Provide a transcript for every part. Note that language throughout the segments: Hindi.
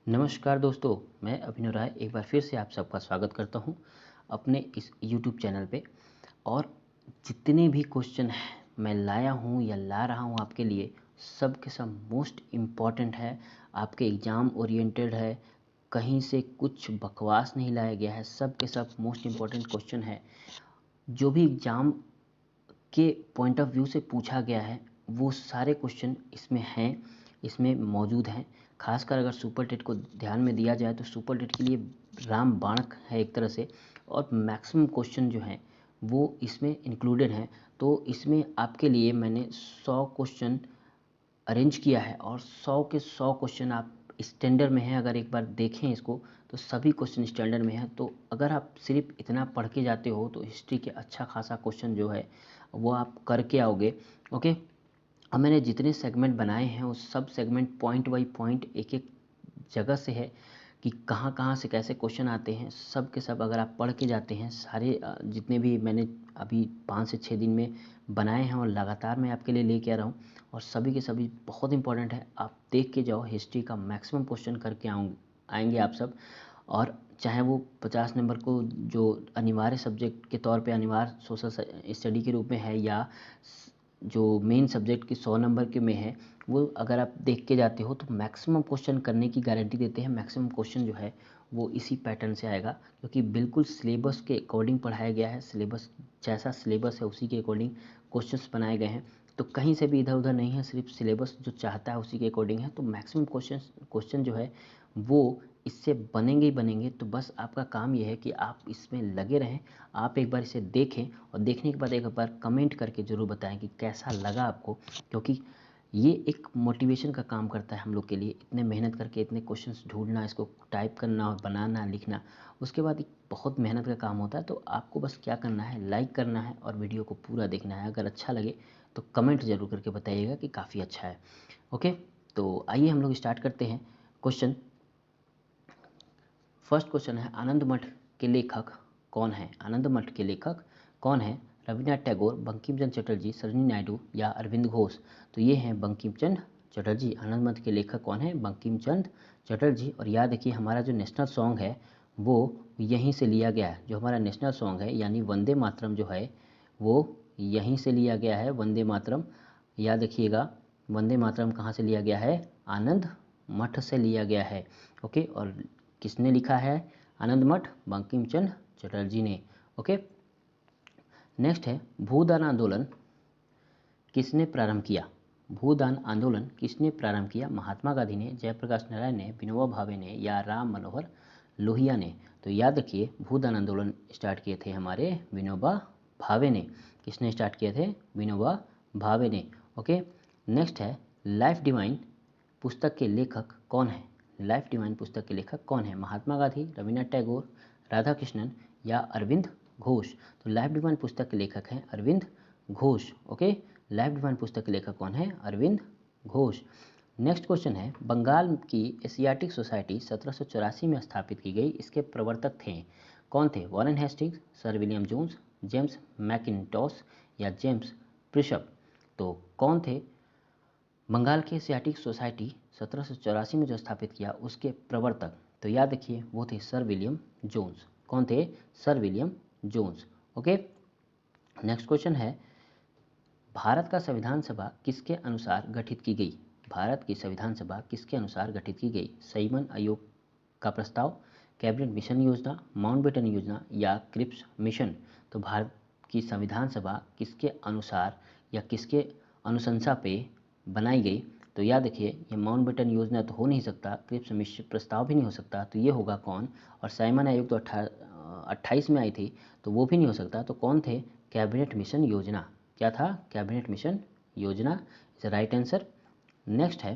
नमस्कार दोस्तों, मैं अभिनव राय एक बार फिर से आप सबका स्वागत करता हूं अपने इस YouTube चैनल पे। और जितने भी क्वेश्चन हैं मैं लाया हूं या ला रहा हूं आपके लिए, सब के सब मोस्ट इम्पॉर्टेंट है, आपके एग्ज़ाम ओरिएंटेड है। कहीं से कुछ बकवास नहीं लाया गया है, सब के सब मोस्ट इम्पॉर्टेंट क्वेश्चन है। जो भी एग्ज़ाम के पॉइंट ऑफ व्यू से पूछा गया है वो सारे क्वेश्चन इसमें हैं, इसमें मौजूद हैं। खासकर अगर सुपर टेट को ध्यान में दिया जाए तो सुपर टेट के लिए रामबाण है एक तरह से, और मैक्सिमम क्वेश्चन जो हैं वो इसमें इंक्लूडेड हैं। तो इसमें आपके लिए मैंने 100 क्वेश्चन अरेंज किया है और 100 के 100 क्वेश्चन आप स्टैंडर्ड में हैं। अगर एक बार देखें इसको तो सभी क्वेश्चन स्टैंडर्ड में हैं। तो अगर आप सिर्फ इतना पढ़ के जाते हो तो हिस्ट्री के अच्छा खासा क्वेश्चन जो है वो आप करके आओगे। ओके, अब मैंने जितने सेगमेंट बनाए हैं उस सब सेगमेंट पॉइंट बाय पॉइंट एक एक जगह से है कि कहाँ कहाँ से कैसे क्वेश्चन आते हैं। सब के सब अगर आप पढ़ के जाते हैं सारे जितने भी मैंने अभी 5 से 6 दिन में बनाए हैं और लगातार मैं आपके लिए लेके आ रहा हूँ, और सभी के सभी बहुत इंपॉर्टेंट है। आप देख के जाओ, हिस्ट्री का मैक्सिमम क्वेश्चन करके आएंगे आप सब। और चाहे वो 50 नंबर को जो अनिवार्य सब्जेक्ट के तौर पे अनिवार्य सोशल स्टडी के रूप में है, या जो मेन सब्जेक्ट की 100 नंबर के में है, वो अगर आप देख के जाते हो तो मैक्सिमम क्वेश्चन करने की गारंटी देते हैं। मैक्सिमम क्वेश्चन जो है वो इसी पैटर्न से आएगा, क्योंकि बिल्कुल सिलेबस के अकॉर्डिंग पढ़ाया गया है। सिलेबस जैसा सिलेबस है उसी के अकॉर्डिंग क्वेश्चंस बनाए गए हैं। तो कहीं से भी इधर उधर नहीं है, सिर्फ सिलेबस जो चाहता है उसी के अकॉर्डिंग है। तो मैक्सिमम क्वेश्चन जो है वो इससे बनेंगे ही बनेंगे। तो बस आपका काम ये है कि आप इसमें लगे रहें, आप एक बार इसे देखें और देखने के बाद एक बार कमेंट करके ज़रूर बताएं कि कैसा लगा आपको, क्योंकि ये एक मोटिवेशन का काम करता है हम लोग के लिए। इतने मेहनत करके इतने क्वेश्चंस ढूंढना, इसको टाइप करना और बनाना लिखना, उसके बाद एक बहुत मेहनत का काम होता है। तो आपको बस क्या करना है, लाइक करना है और वीडियो को पूरा देखना है। अगर अच्छा लगे तो कमेंट ज़रूर करके बताइएगा कि काफ़ी अच्छा है। ओके, तो आइए हम लोग स्टार्ट करते हैं। क्वेश्चन फर्स्ट क्वेश्चन है, आनंद मठ के लेखक कौन है? आनंद मठ के लेखक कौन है? रविन्द्रनाथ टैगोर, बंकिम चंद्र चटर्जी, सरोजिनी नायडू या अरविंद घोष? तो ये हैं बंकिम चंद्र चटर्जी। आनंद मठ के लेखक कौन है? बंकिम चंद्र चटर्जी। और याद रखिए हमारा जो नेशनल सॉन्ग है वो यहीं से लिया गया है। जो हमारा नेशनल सॉन्ग है यानी वंदे मातरम जो है वो यहीं से लिया गया है। वंदे मातरम याद रखिएगा, वंदे मातरम कहाँ से लिया गया है? आनंद मठ से लिया गया है। ओके, और किसने लिखा है आनंद मठ? बंकिम चंद्र चटर्जी ने। ओके, नेक्स्ट है, भूदान आंदोलन किसने प्रारंभ किया? भूदान आंदोलन किसने प्रारंभ किया? महात्मा गांधी ने, जयप्रकाश नारायण ने, विनोबा भावे ने या राम मनोहर लोहिया ने? तो याद रखिए भूदान आंदोलन स्टार्ट किए थे हमारे विनोबा भावे ने। किसने स्टार्ट किए थे? विनोबा भावे ने। ओके, नेक्स्ट है, लाइफ डिवाइन पुस्तक के लेखक कौन है? लाइफ डिवाइन पुस्तक के लेखक कौन है? महात्मा गांधी, रविन्द्रनाथ टैगोर, राधा कृष्णन या अरविंद घोष? तो लाइफ डिवाइन पुस्तक के लेखक हैं Aurobindo Ghosh. Okay, life divine पुस्तक के लेखक कौन है? अरविंद घोष। नेक्स्ट क्वेश्चन है, बंगाल की एशियाटिक सोसाइटी 1784 में स्थापित की गई, इसके प्रवर्तक थे कौन थे? Warren Hastings, sir William Jones, James Mackintosh या जेम्स प्रिशप? तो कौन थे बंगाल की एशियाटिक सोसाइटी 1784 में जो स्थापित किया उसके प्रवर्तक? तो याद रखिए वो थे सर विलियम जोन्स। कौन थे? Sir William Jones. Okay, next question है, भारत का संविधान सभा किसके अनुसार गठित की गई? भारत की संविधान सभा किसके अनुसार गठित की गई? साइमन आयोग का प्रस्ताव, कैबिनेट मिशन योजना, माउंटबेटन योजना या क्रिप्स मिशन? तो भारत की संविधान सभा किसके अनुसार या किसके अनुशंसा पे बनाई गई? तो याद रखिए ये माउंटबेटन योजना तो हो नहीं सकता, क्रिप्स मिशन प्रस्ताव भी नहीं हो सकता, तो ये होगा कौन? और साइमन आयोग तो 28 में आई थी तो वो भी नहीं हो सकता। तो कौन थे? कैबिनेट मिशन योजना। क्या था? कैबिनेट मिशन योजना इज राइट आंसर। नेक्स्ट है,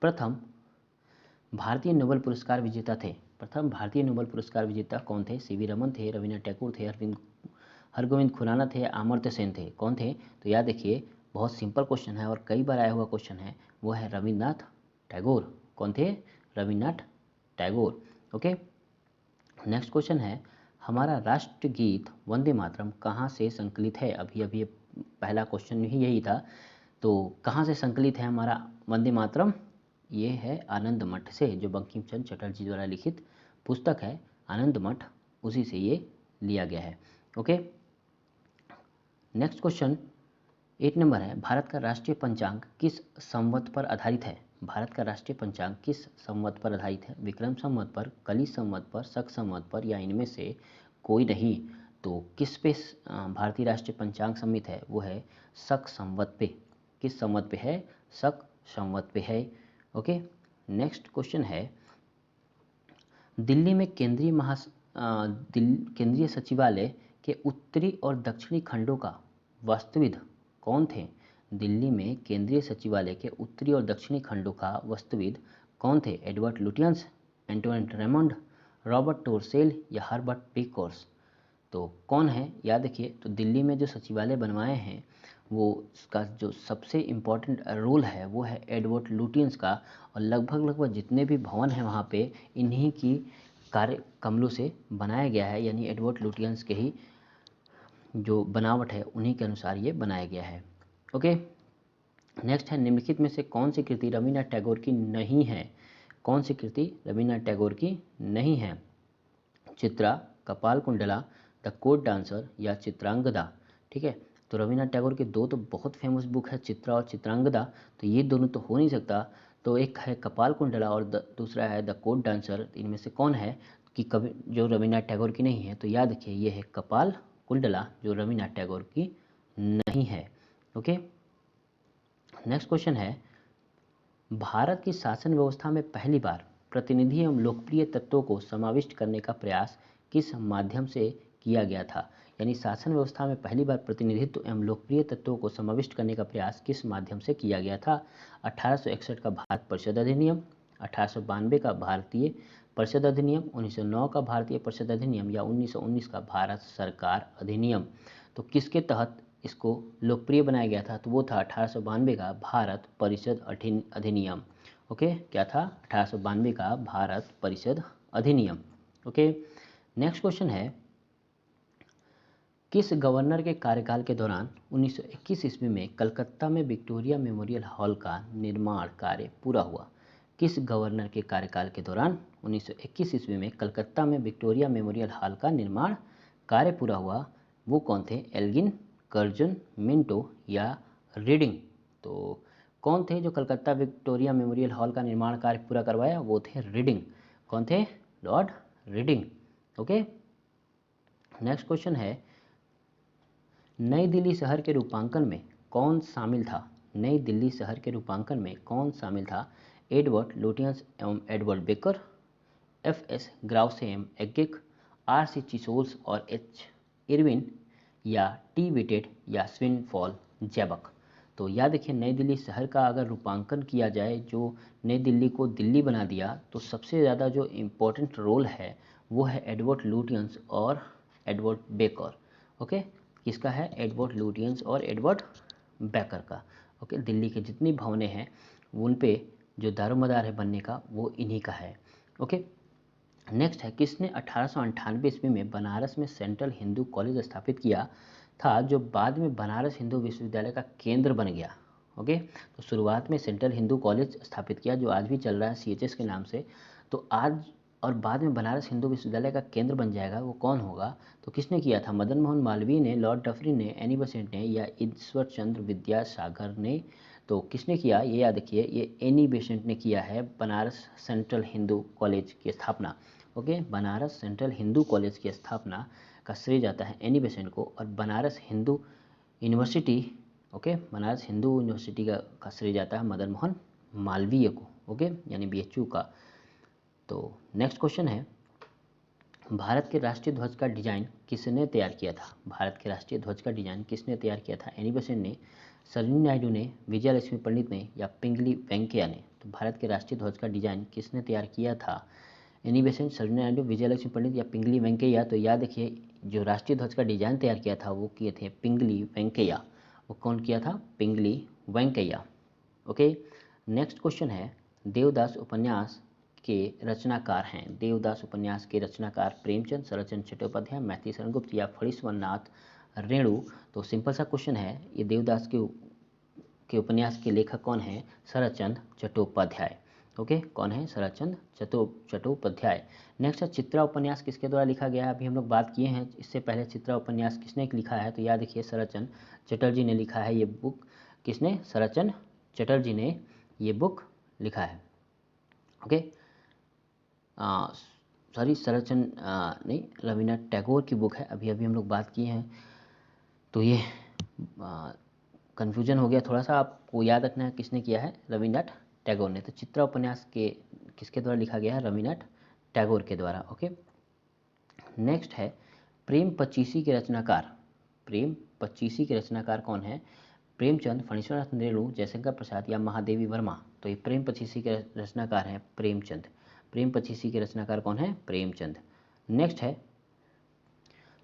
प्रथम भारतीय नोबेल पुरस्कार विजेता थे। प्रथम भारतीय नोबेल पुरस्कार विजेता कौन थे? सीवी रमन थे, रविन्द्रनाथ टैगोर थे, हरगोविंद खुराना थे, अमर्त्य सेन थे? कौन थे? तो याद रखिए बहुत सिंपल क्वेश्चन है और कई बार आया हुआ क्वेश्चन है, वो है रविन्द्रनाथ टैगोर। कौन थे? Rabindranath Tagore. Okay, next question है, हमारा राष्ट्रगीत वंदे मातरम कहाँ से संकलित है? अभी अभी पहला क्वेश्चन ही यही था। तो कहाँ से संकलित है हमारा वंदे मातरम? ये है आनंद मठ से, जो बंकिम चंद्र चटर्जी द्वारा लिखित पुस्तक है आनंद मठ, उसी से ये लिया गया है। ओके, नेक्स्ट क्वेश्चन 8 नंबर है, भारत का राष्ट्रीय पंचांग किस संवत पर आधारित है? भारत का राष्ट्रीय पंचांग किस संवत पर आधारित है? विक्रम संवत पर, कली संवत पर, शक संवत पर, या इनमें से कोई नहीं? तो किस पे भारतीय राष्ट्रीय पंचांग सम्मिलित है? वो है शक संवत पे। किस संवत पे है? शक संवत पे है। ओके, नेक्स्ट क्वेश्चन है, दिल्ली में केंद्रीय सचिवालय के उत्तरी और दक्षिणी खंडों का वास्तुविद कौन थे? दिल्ली में केंद्रीय सचिवालय के उत्तरी और दक्षिणी खंडों का वास्तुविद कौन थे? Edward Lutyens, Antoine Raymond, Robert Tor Russell या हर्बर्ट पिकर्स? तो कौन है? याद रखिए, तो दिल्ली में जो सचिवालय बनवाए हैं वो उसका जो सबसे इम्पोर्टेंट रोल है वो है एडवर्ड लुटियंस का, और लगभग जितने भी भवन हैं वहाँ पे इन्हीं की कार्य कमलों से बनाया गया है, यानी एडवर्ड लुटियंस के ही जो बनावट है उन्हीं के अनुसार ये बनाया गया है। ओके, नेक्स्ट है, निम्नलिखित में से कौन सी कृति रविन्द्रनाथ टैगोर की नहीं है? कौन सी कृति रविन्द्रनाथ टैगोर की नहीं है? चित्रा, कपाल कुंडला, द कोर्ट डांसर या चित्रांगदा? ठीक है, तो रविन्द्रनाथ टैगोर के दो तो बहुत फेमस बुक है, चित्रा और चित्रांगदा, तो ये दोनों तो हो नहीं सकता। तो एक है कपाल कुंडला और दूसरा है द कोर्ट डांसर। इनमें से कौन है कि कवि जो रविन्द्रनाथ टैगोर की नहीं है? तो याद रखिए ये है कपाल कुंडला, जो रविन्द्रनाथ टैगोर की नहीं है। ओके, नेक्स्ट क्वेश्चन है, भारत की शासन व्यवस्था में पहली बार प्रतिनिधि एवं लोकप्रिय तत्वों को समाविष्ट करने का प्रयास किस माध्यम से किया गया था? यानी शासन व्यवस्था में पहली बार प्रतिनिधित्व एवं लोकप्रिय तत्वों को समाविष्ट करने का प्रयास किस माध्यम से किया गया था? 1861 का भारत परिषद अधिनियम, 1892 का भारतीय परिषद अधिनियम, 1909 का भारतीय परिषद अधिनियम या 1919 का भारत सरकार अधिनियम? तो किसके तहत इसको लोकप्रिय बनाया गया था? तो वो था 1892 का भारत परिषद अधिनियम। ओके, क्या था? 1892 का भारत परिषद अधिनियम। ओके, नेक्स्ट क्वेश्चन है, किस गवर्नर के कार्यकाल के दौरान 1921 ईस्वी में कलकत्ता में विक्टोरिया मेमोरियल हॉल का निर्माण कार्य पूरा हुआ? किस गवर्नर के कार्यकाल के दौरान 1921 ईस्वी में कलकत्ता में विक्टोरिया मेमोरियल हॉल का निर्माण कार्य पूरा हुआ? वो कौन थे? एल्गिन, कर्जन, मिंटो या रीडिंग? तो कौन थे जो कलकत्ता विक्टोरिया मेमोरियल हॉल का निर्माण कार्य पूरा करवाया? वो थे रीडिंग। कौन थे? Lord reading. Okay, next question है, नई दिल्ली शहर के रूपांकन में कौन शामिल था? नई दिल्ली शहर के रूपांकन में कौन शामिल था? एडवर्ड लुटियंस एवं एडवर्ड बेकर, एफ.एस. ग्राउसेम एग्गिक, आर.सी. चिसोल्स और एच. इरविन, या टी. विटेट या स्विनफॉल जैबक? तो याद रखिए, नई दिल्ली शहर का अगर रूपांकन किया जाए, जो नई दिल्ली को दिल्ली बना दिया, तो सबसे ज़्यादा जो इम्पोर्टेंट रोल है वो है एडवर्ड लुटियंस और एडवर्ड बेकर। ओके, किसका है? एडवर्ड लुटियंस और एडवर्ड बेकर का। ओके, दिल्ली के जितनी भवनें हैं उन पे जो दारोमदार है बनने का, वो इन्हीं का है। ओके, नेक्स्ट है, किसने 1898 ईस्वी में बनारस में सेंट्रल हिंदू कॉलेज स्थापित किया था, जो बाद में बनारस हिंदू विश्वविद्यालय का केंद्र बन गया? ओके, तो शुरुआत में सेंट्रल हिंदू कॉलेज स्थापित किया, जो आज भी चल रहा है CHS के नाम से, तो आज और बाद में बनारस हिंदू विश्वविद्यालय का केंद्र बन जाएगा, वो कौन होगा? तो किसने किया था? मदन मोहन मालवीय ने, लॉर्ड डफरिन ने, एनी बेसेंट ने या ईश्वर चंद्र विद्यासागर ने? तो किसने किया? ये याद रखिए, ये एनी बेसेंट ने किया है बनारस सेंट्रल हिंदू कॉलेज की स्थापना। Okay, Banaras central Hindu college की स्थापना का श्रेय जाता है एनी बेसेंट को, और Banaras Hindu university, okay, Banaras Hindu university का श्रेय जाता है मदन मोहन मालवीय को। ओके, यानी BHU का। तो नेक्स्ट क्वेश्चन है, भारत के राष्ट्रीय ध्वज का डिजाइन किसने तैयार किया था? भारत के राष्ट्रीय ध्वज का डिजाइन किसने तैयार किया था? एनी बेसेंट ने, सरोजिनी नायडू ने, विजयलक्ष्मी पंडित ने या पिंगली वेंकैया ने? तो भारत के राष्ट्रीय ध्वज का डिजाइन किसने तैयार किया था? एनी बेसेंट, सरोजिनी नायडू, विजयलक्ष्मी पंडित या पिंगली वेंकैया? तो याद रखिए, जो राष्ट्रीय ध्वज का डिजाइन तैयार किया था वो किए थे पिंगली वेंकैया। वो कौन किया था? पिंगली वेंकैया। ओके, नेक्स्ट क्वेश्चन है, देवदास उपन्यास के रचनाकार हैं? देवदास उपन्यास के रचनाकार प्रेमचंद, शरतचंद्र चट्टोपाध्याय, मैथिली शरण गुप्त या फणीश्वरनाथ रेणु? तो सिंपल सा क्वेश्चन है, ये देवदास के उपन्यास के लेखक कौन हैं? शरतचंद्र चट्टोपाध्याय। ओके, कौन है? शरत चंद्र चट्टोपाध्याय। नेक्स्ट है चित्रा उपन्यास किसके द्वारा लिखा गया है? अभी हम लोग बात किए हैं इससे पहले चित्रा उपन्यास किसने लिखा है, तो याद रखिए शरत चंद्र चटर्जी ने लिखा है ये बुक। किसने? शरत चंद्र चटर्जी ने ये बुक लिखा है। ओके, सॉरी शरत चंद्र नहीं, रविन्द्रनाथ टैगोर की बुक है, अभी अभी हम लोग बात किए हैं, तो ये कन्फ्यूजन हो गया थोड़ा सा। आपको याद रखना है किसने किया है? रविन्द्रनाथ टैगोर ने। तो चित्रा उपन्यास के किसके द्वारा लिखा गया है? रविन्द्रनाथ टैगोर के द्वारा। ओके, नेक्स्ट है प्रेम पचीसी के रचनाकार। प्रेम पचीसी के रचनाकार कौन है? प्रेमचंद, फणीश्वरनाथ रेणु, जयशंकर प्रसाद या महादेवी वर्मा। तो ये प्रेम पचीसी के रचनाकार हैं प्रेमचंद। प्रेम पचीसी के रचनाकार कौन है? प्रेमचंद। नेक्स्ट है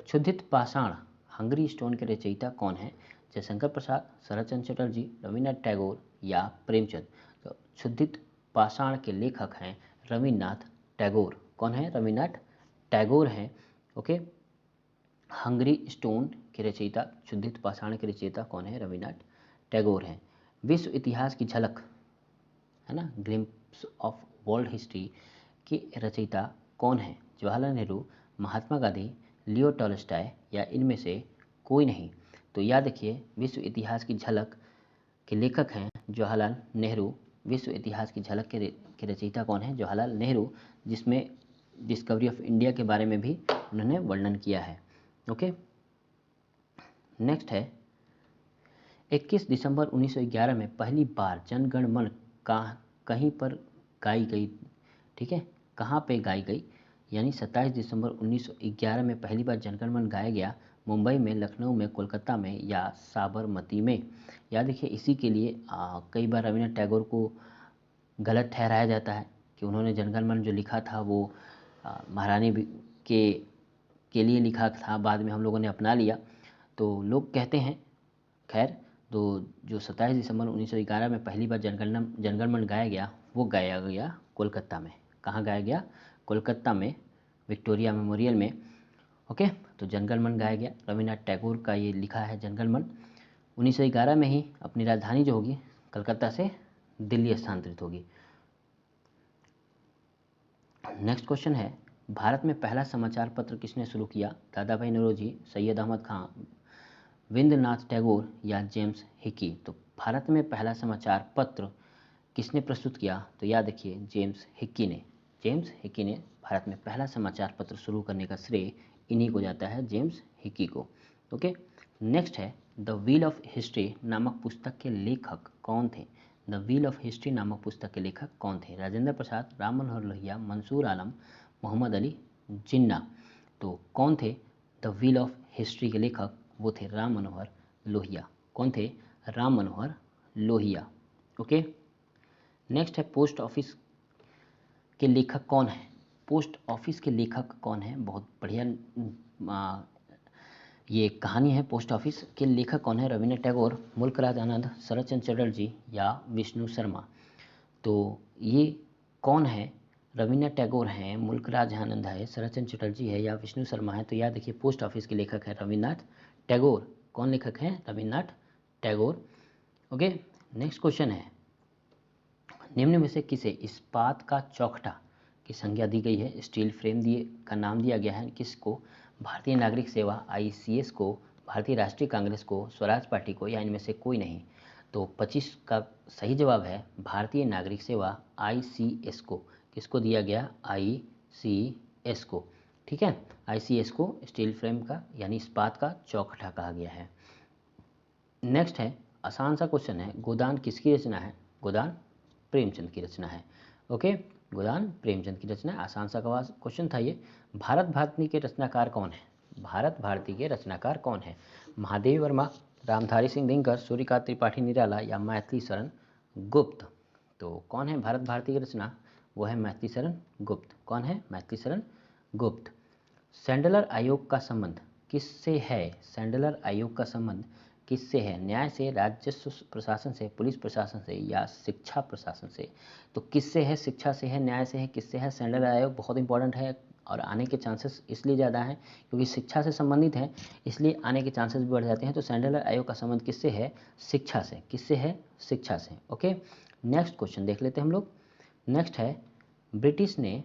क्षुधित पाषाण हंगरी स्टोन के रचयिता कौन है? जयशंकर प्रसाद, शरत चंद्र चटर्जी, रविन्द्रनाथ टैगोर या प्रेमचंद। तो क्षुधित पाषाण के लेखक हैं रविन्द्रनाथ टैगोर। कौन है? रविन्द्रनाथ टैगोर हैं। ओके, हंगरी स्टोन के रचयिता, क्षुधित पाषाण के रचयिता कौन है? रविन्द्रनाथ टैगोर हैं। विश्व इतिहास की झलक है ना, ग्लिम्प्स ऑफ वर्ल्ड हिस्ट्री के रचयिता कौन है? जवाहरलाल नेहरू, महात्मा गांधी, लियो टॉलस्टॉय या इनमें से कोई नहीं। तो याद रखिए विश्व इतिहास की झलक के लेखक हैं जवाहरलाल नेहरू। विश्व इतिहास की झलक के रचयिता कौन है? जवाहरलाल नेहरू, जिसमें डिस्कवरी ऑफ इंडिया के बारे में भी उन्होंने वर्णन किया है। ओके, नेक्स्ट है 21 दिसंबर 1911 में पहली बार जनगण मन कहीं पर गाई गई। ठीक है, कहाँ पे गाई गई? यानी 27 दिसंबर 1911 में पहली बार जनगण मन गाया गया। मुंबई में, लखनऊ में, कोलकाता में या साबरमती में। याद रखिए इसी के लिए कई बार रविन्द्रनाथ टैगोर को गलत ठहराया जाता है कि उन्होंने जनगण मन जो लिखा था वो महारानी के लिए लिखा था, बाद में हम लोगों ने अपना लिया, तो लोग कहते हैं। खैर, तो जो 27 दिसंबर 1911 में पहली बार जनगण मन गाया गया वो गाया गया कोलकाता में। कहाँ गाया गया? कोलकाता में, विक्टोरिया मेमोरियल में। ओके, तो जनगण मन गाया गया। रविन्द्रनाथ टैगोर का ये लिखा है जनगण मन। 1911 में ही अपनी राजधानी जो होगी कलकत्ता से दिल्ली स्थानांतरित होगी। नेक्स्ट क्वेश्चन है भारत में पहला समाचार पत्र किसने शुरू किया? दादा भाई नौरोजी, सैयद अहमद खां, रविन्द्रनाथ टैगोर या जेम्स हिकी। तो भारत में पहला समाचार पत्र किसने प्रस्तुत किया? तो याद रखिए जेम्स हिकी ने। जेम्स हिकी ने भारत में पहला समाचार पत्र शुरू करने का श्रेय इन्हीं को जाता है, जेम्स हिकी को। ओके, नेक्स्ट है द व्हील ऑफ हिस्ट्री नामक पुस्तक के लेखक कौन थे? द व्हील ऑफ हिस्ट्री नामक पुस्तक के लेखक कौन थे? राजेंद्र प्रसाद, राम मनोहर लोहिया, मंसूर आलम, मोहम्मद अली जिन्ना। तो कौन थे द व्हील ऑफ हिस्ट्री के लेखक? वो थे राम मनोहर लोहिया। कौन थे? राम मनोहर लोहिया। ओके, नेक्स्ट है पोस्ट ऑफिस के लेखक कौन है? पोस्ट ऑफिस के लेखक कौन है? बहुत बढ़िया ये कहानी है। पोस्ट ऑफिस के लेखक कौन है? रविन्द्रनाथ टैगोर, मुल्कराज आनंद, शरत चंद्र चटर्जी या विष्णु शर्मा। तो ये कौन है? रविन्द्रनाथ टैगोर हैं, मुल्कराज आनंद है, शरत चंद्र चटर्जी है या विष्णु शर्मा है। तो याद देखिए पोस्ट ऑफिस के लेखक है रविन्द्रनाथ टैगोर। कौन लेखक हैं? Rabindranath Tagore. Okay, next question है निम्न में से किसे इस्पात का चौखटा की संज्ञा दी गई है? स्टील फ्रेम का नाम दिया गया है किसको? भारतीय नागरिक सेवा ICS को, भारतीय राष्ट्रीय कांग्रेस को, स्वराज पार्टी को या इनमें से कोई नहीं। तो 25 का सही जवाब है भारतीय नागरिक सेवा ICS को। किसको दिया गया? ICS को। ठीक है, ICS को स्टील फ्रेम का यानी इस्पात का चौखटा कहा गया है। नेक्स्ट है आसान सा क्वेश्चन है गोदान किसकी रचना है? गोदान प्रेमचंद की रचना है। ओके, गोदान प्रेमचंद की रचना है। आसान सा क्वेश्चन था ये। भारत भारती के रचनाकार कौन है? भारत भारती के रचनाकार कौन है? महादेवी वर्मा, रामधारी सिंह दिनकर, सूर्यकांत त्रिपाठी निराला या मैथिली शरण गुप्त। तो कौन है भारत भारती की रचना? वो है मैथिली शरण गुप्त। कौन है? मैथिली शरण गुप्त। सैंडलर आयोग का संबंध किससे है? सैंडलर आयोग का संबंध किससे है? न्याय से, राजस्व प्रशासन से, पुलिस प्रशासन से या शिक्षा प्रशासन से? तो किससे है? शिक्षा से है, न्याय से है, किससे है? सैंडलर आयोग बहुत इंपॉर्टेंट है और आने के चांसेस इसलिए ज़्यादा हैं क्योंकि शिक्षा से संबंधित है, इसलिए आने के चांसेस भी बढ़ जाते हैं। तो सैंडलर आयोग का संबंध किससे है? शिक्षा से। किससे है? शिक्षा से। ओके, नेक्स्ट क्वेश्चन देख लेते हैं हम लोग। नेक्स्ट है, ब्रिटिश ने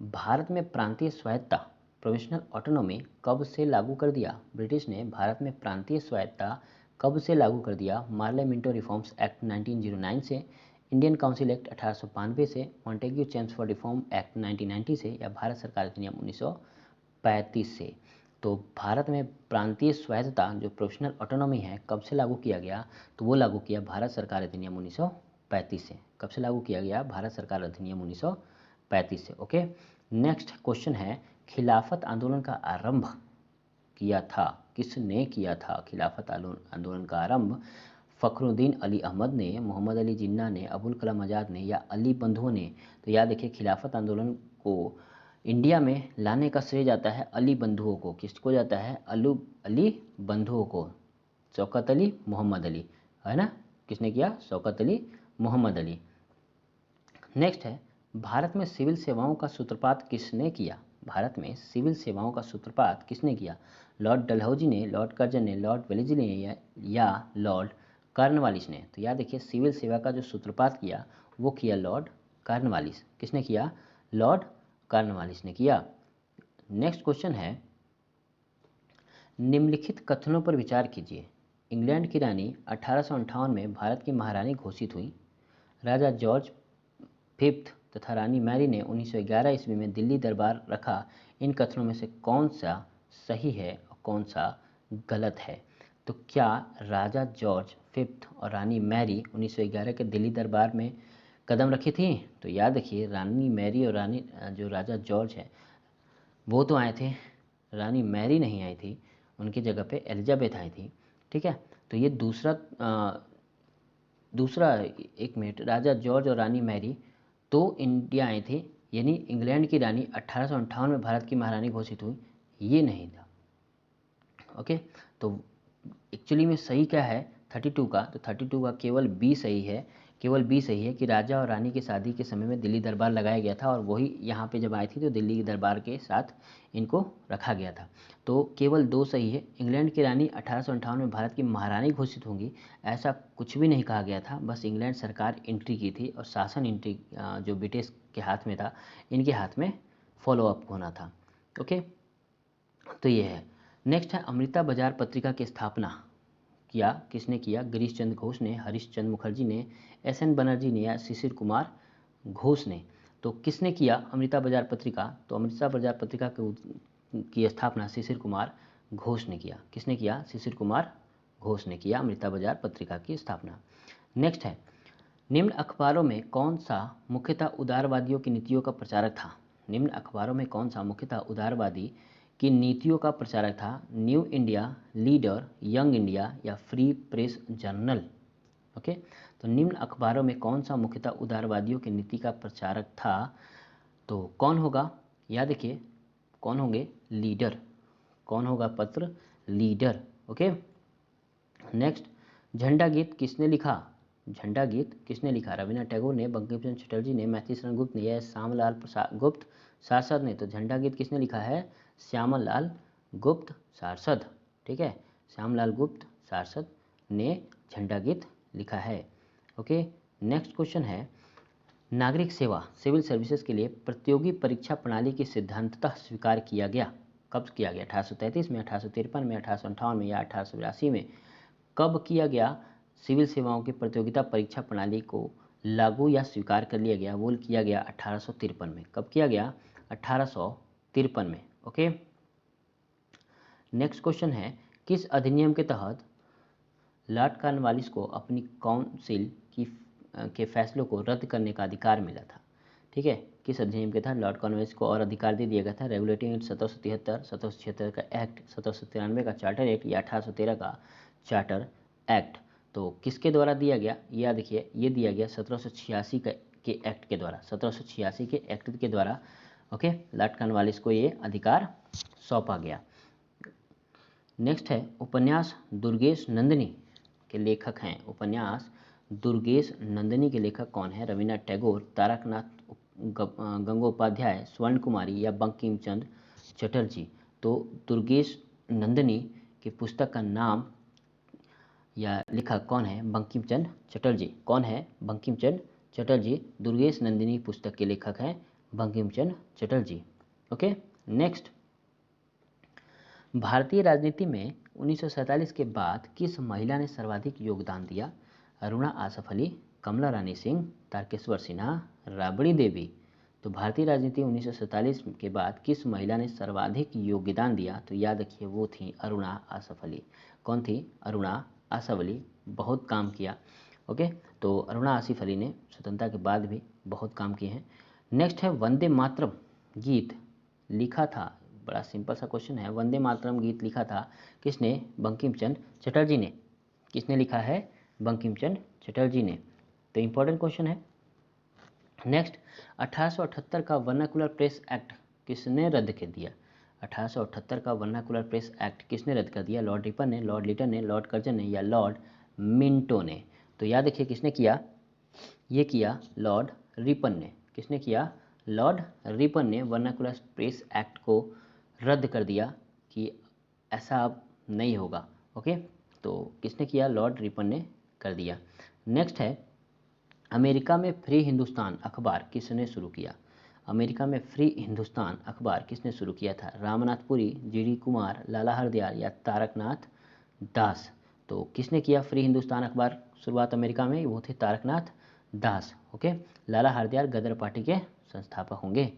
भारत में प्रांतीय स्वायत्तता प्रोविजनल ऑटोनॉमी कब से लागू कर दिया? ब्रिटिश ने भारत में प्रांतीय स्वायत्तता कब से लागू कर दिया? मार्ले मिंटो रिफॉर्म्स एक्ट 1909 से, इंडियन काउंसिल एक्ट 1892 से, मॉन्टेग्यू चेम्स रिफॉर्म एक्ट 1990 से, या भारत सरकार अधिनियम 1935 से। तो भारत में प्रांतीय स्वायत्तता जो प्रोविजनल ऑटोनॉमी है कब से लागू किया गया? तो वो लागू किया भारत सरकार अधिनियम 1935 से। कब से लागू किया गया? भारत सरकार अधिनियम 1935 से। ओके, नेक्स्ट क्वेश्चन है, खिलाफत आंदोलन का आरंभ किया था, किसने किया था? खिलाफत आंदोलन का आरंभ फखरुद्दीन अली अहमद ने, मोहम्मद अली जिन्ना ने, अबुल कलाम आज़ाद ने, या अली बंधुओं ने? तो याद रखिए, खिलाफत आंदोलन को इंडिया में लाने का श्रेय जाता है अली बंधुओं को। किसको जाता है? अली बंधुओं को। शौकत अली, मोहम्मद अली, है ना? किसने किया? शौकत अली, मोहम्मद अली। नेक्स्ट है, भारत में सिविल सेवाओं का सूत्रपात किसने किया? भारत में सिविल सेवाओं का सूत्रपात किसने किया? लॉर्ड डलहौजी ने, लॉर्ड कर्जन ने, लॉर्ड वेलेस्ली ने, या लॉर्ड कॉर्नवालिस ने? तो याद देखिए, सिविल सेवा का जो सूत्रपात किया वो किया लॉर्ड कॉर्नवालिस। किसने किया? लॉर्ड कॉर्नवालिस ने किया। नेक्स्ट क्वेश्चन है, निम्नलिखित कथनों पर विचार कीजिए। इंग्लैंड की रानी 1858 में भारत की महारानी घोषित हुई। राजा जॉर्ज फिफ्थ तथा रानी मैरी ने 1911 ईस्वी में दिल्ली दरबार रखा। इन कथनों में से कौन सा सही है और कौन सा गलत है? तो क्या राजा जॉर्ज फिफ्थ और रानी मैरी 1911 के दिल्ली दरबार में कदम रखी थी? तो याद रखिए, रानी मैरी और रानी जो राजा जॉर्ज है वो तो आए थे, रानी मैरी नहीं आई थी, उनकी जगह पे एलिजाबेथ आई थी। ठीक है, तो ये दूसरा एक मिनट, राजा जॉर्ज और रानी मैरी तो इंडिया आए थे, यानी इंग्लैंड की रानी 1858 में भारत की महारानी घोषित हुई, ये नहीं था। ओके, तो एक्चुअली में सही क्या है 32 का? तो 32 का केवल बी सही है, केवल बी सही है कि राजा और रानी की शादी के समय में दिल्ली दरबार लगाया गया था, और वही यहाँ पे जब आई थी तो दिल्ली के दरबार के साथ इनको रखा गया था। तो केवल दो सही है। इंग्लैंड की रानी 1858 में भारत की महारानी घोषित होंगी, ऐसा कुछ भी नहीं कहा गया था। बस इंग्लैंड सरकार एंट्री की थी और शासन एंट्री जो ब्रिटिश के हाथ में था, इनके हाथ में फॉलो अप होना था। ओके, तो ये है। नेक्स्ट है, अमृता बाजार पत्रिका की स्थापना किया किसने किया? गिरीश चंद्र घोष ने, हरीश चंद्र मुखर्जी ने, एस.एन. बनर्जी ने, या शिशिर कुमार घोष ने? तो किसने किया अमृता बाजार पत्रिका? तो अमृता बाजार पत्रिका की स्थापना शिशिर कुमार घोष ने किया। किसने किया? शिशिर कुमार घोष ने किया अमृता बाजार पत्रिका की स्थापना। नेक्स्ट है, निम्न अखबारों में कौन सा मुख्यतः उदारवादियों की नीतियों का प्रचारक था? निम्न अखबारों में कौन सा मुख्यतः उदारवादी की नीतियों का प्रचारक था? New India, leader, young India, या फ्री प्रेस जर्नल? ओके, तो निम्न अखबारों में कौन सा मुख्यतः उदारवादियों की नीति का प्रचारक था? तो कौन होगा? याद देखिए, कौन होंगे? लीडर। कौन होगा पत्र? लीडर। ओके, नेक्स्ट, झंडा गीत किसने लिखा? झंडा गीत किसने लिखा? रविन्द्रनाथ टैगोर ने, बंकिम चंद्र चटर्जी ने, मैथिली शरण गुप्त ने, या श्यामलाल प्रसाद गुप्त सारस्वत ने? तो झंडा गीत किसने लिखा है? श्यामलाल गुप्त सारस्वत। ठीक है, श्यामलाल गुप्त सारस्वत ने झंडा गीत लिखा है। ओके, नेक्स्ट क्वेश्चन है, नागरिक सेवा सिविल सर्विसेज के लिए प्रतियोगी परीक्षा प्रणाली की सिद्धांततः स्वीकार किया गया। कब किया गया? 1833 में, 1853 में, 1858 में, या 1882 में? कब किया गया सिविल सेवाओं की प्रतियोगिता परीक्षा प्रणाली को लागू या स्वीकार कर लिया गया? वो किया गया 1853 में। कब किया गया? 1853 में। ओके, नेक्स्ट क्वेश्चन है, किस अधिनियम के तहत लॉर्ड कॉर्नवालिस को अपनी काउंसिल के फैसलों को रद्द करने का अधिकार मिला था? ठीक है, किस अधिनियम के तहत लॉर्ड कॉर्नवालिस को और अधिकार दे दिया गया था? रेगुलेटिंग एक्ट 1773, 1776 का एक्ट, 1793 का चार्टर एक्ट, या 1813 का चार्टर एक्ट? तो किसके द्वारा दिया गया? या देखिए, ये दिया गया 1786 के एक्ट के द्वारा। 1786 के एक्ट के द्वारा ओके, लॉर्ड कॉर्नवालिस को ये अधिकार सौंपा गया। नेक्स्ट है, उपन्यास दुर्गेश नंदिनी के लेखक हैं। उपन्यास दुर्गेश नंदिनी के लेखक कौन है? रविन्द्रनाथ टैगोर, तारकनाथ गंगोपाध्याय, स्वर्ण कुमारी, या बंकिम चंद्र चटर्जी? तो दुर्गेश नंदिनी की पुस्तक का नाम या लेखक कौन है? बंकिम चंद्र चटर्जी। कौन है? बंकिम चंद्र चटर्जी दुर्गेश नंदिनी पुस्तक के लेखक हैं बंकिम चंद्र चटर्जी। ओके, नेक्स्ट, भारतीय राजनीति में 1947 के बाद किस महिला ने सर्वाधिक योगदान दिया? अरुणा आसफ अली, कमला रानी सिंह, तारकेश्वर सिन्हा, राबड़ी देवी। तो भारतीय राजनीति 1947 के बाद किस महिला ने सर्वाधिक योगदान दिया? तो याद रखिए वो थी अरुणा आसफ अली। कौन थी? अरुणा आसफ अली। बहुत काम किया। ओके, तो अरुणा आसिफ अली ने स्वतंत्रता के बाद भी बहुत काम किए हैं। नेक्स्ट है, वंदे मातरम गीत लिखा था, बड़ा सिंपल सा क्वेश्चन है, वंदे मातरम गीत लिखा था किसने? बंकिम चंद्र चटर्जी ने। किसने लिखा है? बंकिम चंद्र चटर्जी ने। तो इंपॉर्टेंट क्वेश्चन है। नेक्स्ट, 1878 का वर्नाकुलर प्रेस एक्ट किसने रद्द कर दिया? 1878 का वर्नाकुलर प्रेस एक्ट किसने रद्द कर दिया? लॉर्ड रिपन ने, लॉर्ड लिटन ने, लॉर्ड कर्जन ने या लॉर्ड मिंटो ने? तो याद रखिए किसने किया? ये किया लॉर्ड रिपन ने। किसने किया? लॉर्ड रिपन ने वर्नाकुलर प्रेस एक्ट को रद्द कर दिया कि ऐसा अब नहीं होगा। ओके, तो किसने किया? लॉर्ड रिपन ने कर दिया। नेक्स्ट है, अमेरिका में फ्री हिंदुस्तान अखबार किसने शुरू किया? अमेरिका में फ्री हिंदुस्तान अखबार किसने शुरू किया था? रामनाथ पुरी, जीडी कुमार, लाला हरदयाल या तारकनाथ दास? तो किसने किया फ्री हिंदुस्तान अखबार शुरुआत अमेरिका में? वो थे तारकनाथ दास। ओके, लाला हरदयाल गदर पार्टी के संस्थापक होंगे।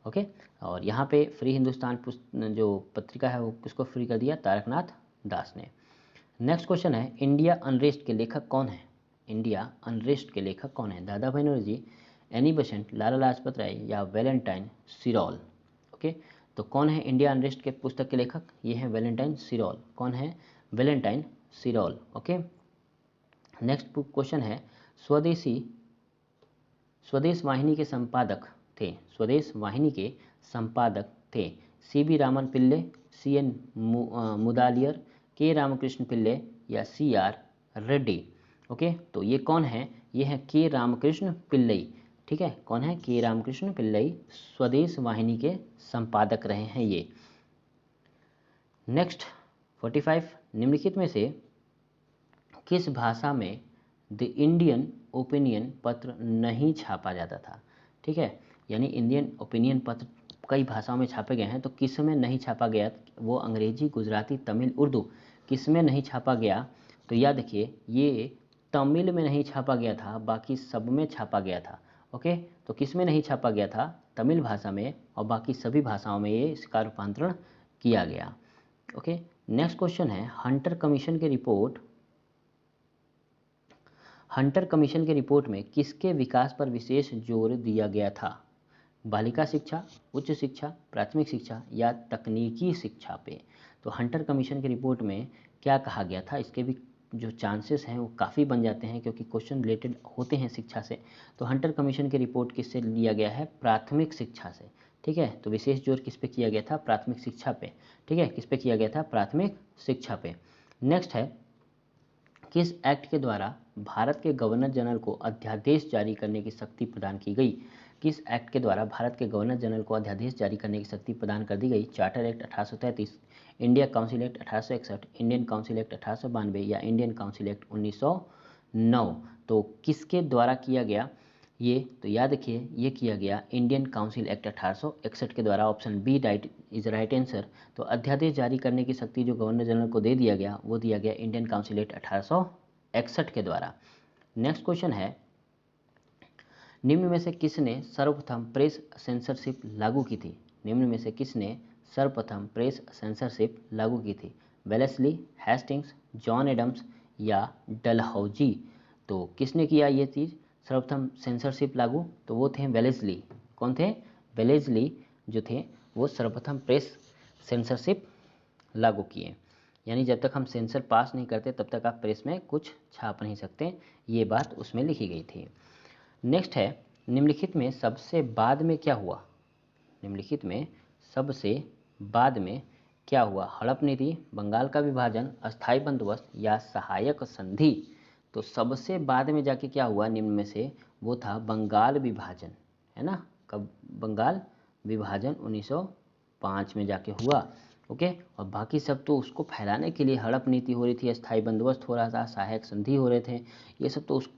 ओके, और यहाँ पे फ्री हिंदुस्तान जो पत्रिका है वो किसको फ्री कर दिया? तारकनाथ दास ने। नेक्स्ट क्वेश्चन है, इंडिया अनरेस्ट के लेखक कौन है? इंडिया अनरेस्ट के लेखक कौन है? दादा भाई नौरोजी, एनी बेसेंट, लाला लाजपत राय या वैलेंटाइन सिरॉल? ओके, तो कौन है इंडिया अनरेस्ट के पुस्तक के लेखक? ये है वैलेंटाइन सिरॉल। कौन है? वैलेंटाइन सिरॉल। ओके, नेक्स्ट क्वेश्चन है, स्वदेश वाहिनी के संपादक थे, स्वदेश वाहिनी के संपादक थे सीबी रामन पिल्ले, सीएन मुदालियर, के रामकृष्ण पिल्ले या सीआर रेड्डी? ओके, तो ये कौन है? ये है के रामकृष्ण पिल्लई। ठीक है, कौन है? के रामकृष्ण पिल्लई स्वदेश वाहिनी के संपादक रहे हैं ये। नेक्स्ट 45, निम्नलिखित में से किस भाषा में द इंडियन ओपिनियन पत्र नहीं छापा जाता था? ठीक है, यानी इंडियन ओपिनियन पत्र कई भाषाओं में छापे गए हैं, तो किस में नहीं छापा गया? वो अंग्रेजी, गुजराती, तमिल, उर्दू, किस में नहीं छापा गया? तो याद रखिए ये तमिल में नहीं छापा गया था, बाकी सब में छापा गया था। ओके, तो किस में नहीं छापा गया था? तमिल भाषा में, और बाकी सभी भाषाओं में ये इसका रूपांतरण किया गया। ओके, नेक्स्ट क्वेश्चन है, हंटर कमीशन की रिपोर्ट में किसके विकास पर विशेष जोर दिया गया था? बालिका शिक्षा, उच्च शिक्षा, प्राथमिक शिक्षा या तकनीकी शिक्षा पे? तो हंटर कमीशन की रिपोर्ट में क्या कहा गया था? इसके भी जो चांसेस हैं वो काफ़ी बन जाते हैं क्योंकि क्वेश्चन रिलेटेड होते हैं शिक्षा से। तो हंटर कमीशन की रिपोर्ट किससे लिया गया है? प्राथमिक शिक्षा से। ठीक है, तो विशेष जोर किस पे किया गया था? प्राथमिक शिक्षा पे। ठीक है, किस पे किया गया था? प्राथमिक शिक्षा पे। नेक्स्ट है, किस एक्ट के द्वारा भारत के गवर्नर जनरल को अध्यादेश जारी करने की शक्ति प्रदान की गई? किस एक्ट के द्वारा भारत के गवर्नर जनरल को अध्यादेश जारी करने की शक्ति प्रदान कर दी गई? Charter act 1833, India council act 1861, Indian council act 1892 या इंडियन काउंसिल एक्ट 1909? तो किसके द्वारा किया गया ये? तो याद रखिए ये किया गया इंडियन काउंसिल एक्ट 1861 के द्वारा। Option B right answer. तो अध्यादेश जारी करने की शक्ति जो गवर्नर जनरल को दे दिया गया वो दिया गया इंडियन काउंसिल एक्ट 1861 के द्वारा। नेक्स्ट क्वेश्चन है, निम्न में से किसने सर्वप्रथम प्रेस सेंसरशिप लागू की थी? निम्न में से किसने सर्वप्रथम प्रेस सेंसरशिप लागू की थी? वेलेस्ली, हेस्टिंग्स, जॉन एडम्स या डलहौजी? तो किसने किया ये चीज़ सर्वप्रथम सेंसरशिप लागू? तो वो थे वेलेस्ली। कौन थे? वेलेस्ली जो थे वो सर्वप्रथम प्रेस सेंसरशिप लागू किए। यानी जब तक हम सेंसर पास नहीं करते तब तक आप प्रेस में कुछ छाप नहीं सकते, ये बात उसमें लिखी गई थी। नेक्स्ट है, निम्नलिखित में सबसे बाद में क्या हुआ? निम्नलिखित में सबसे बाद में क्या हुआ? हड़प नीति, बंगाल का विभाजन, अस्थायी बंदोबस्त या सहायक संधि? तो सबसे बाद में जाके क्या हुआ निम्न में से? वो था बंगाल विभाजन, है ना? कब? बंगाल विभाजन 1905 में जाके हुआ। ओके, और बाकी सब तो उसको फैलाने के लिए हड़प नीति हो रही थी, अस्थायी बंदोबस्त हो रहा था, सहायक संधि हो रहे थे, ये सब तो उस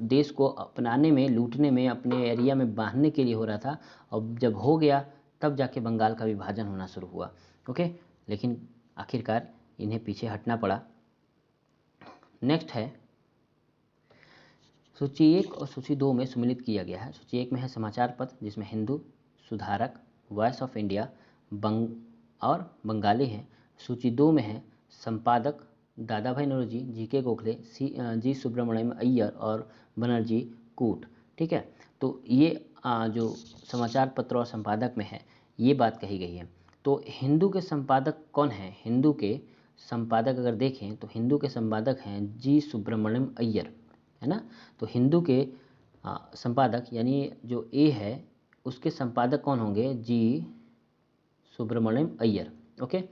देश को अपनाने में, लूटने में, अपने एरिया में बांधने के लिए हो रहा था, और जब हो गया तब जाके बंगाल का विभाजन होना शुरू हुआ। ओके, लेकिन आखिरकार इन्हें पीछे हटना पड़ा। नेक्स्ट है सूची 1 और सूची 2 में सम्मिलित किया गया है। सूची 1 में है समाचार पत्र, जिसमें हिंदू, सुधारक, वॉइस ऑफ इंडिया, और बंगाली हैं। सूची 2 में है संपादक दादा भाई नौरोजी, जीके गोखले, जी सुब्रमण्यम अय्यर और बनर्जी कूट। ठीक है, तो ये जो समाचार पत्र और संपादक में है ये बात कही गई है। तो हिंदू के संपादक कौन है? हिंदू के संपादक अगर देखें तो हिंदू के संपादक हैं जी सुब्रमण्यम अय्यर, है ना। तो हिंदू के संपादक यानी जो ए है उसके संपादक कौन होंगे? जी सुब्रमण्यम अय्यर। ओके,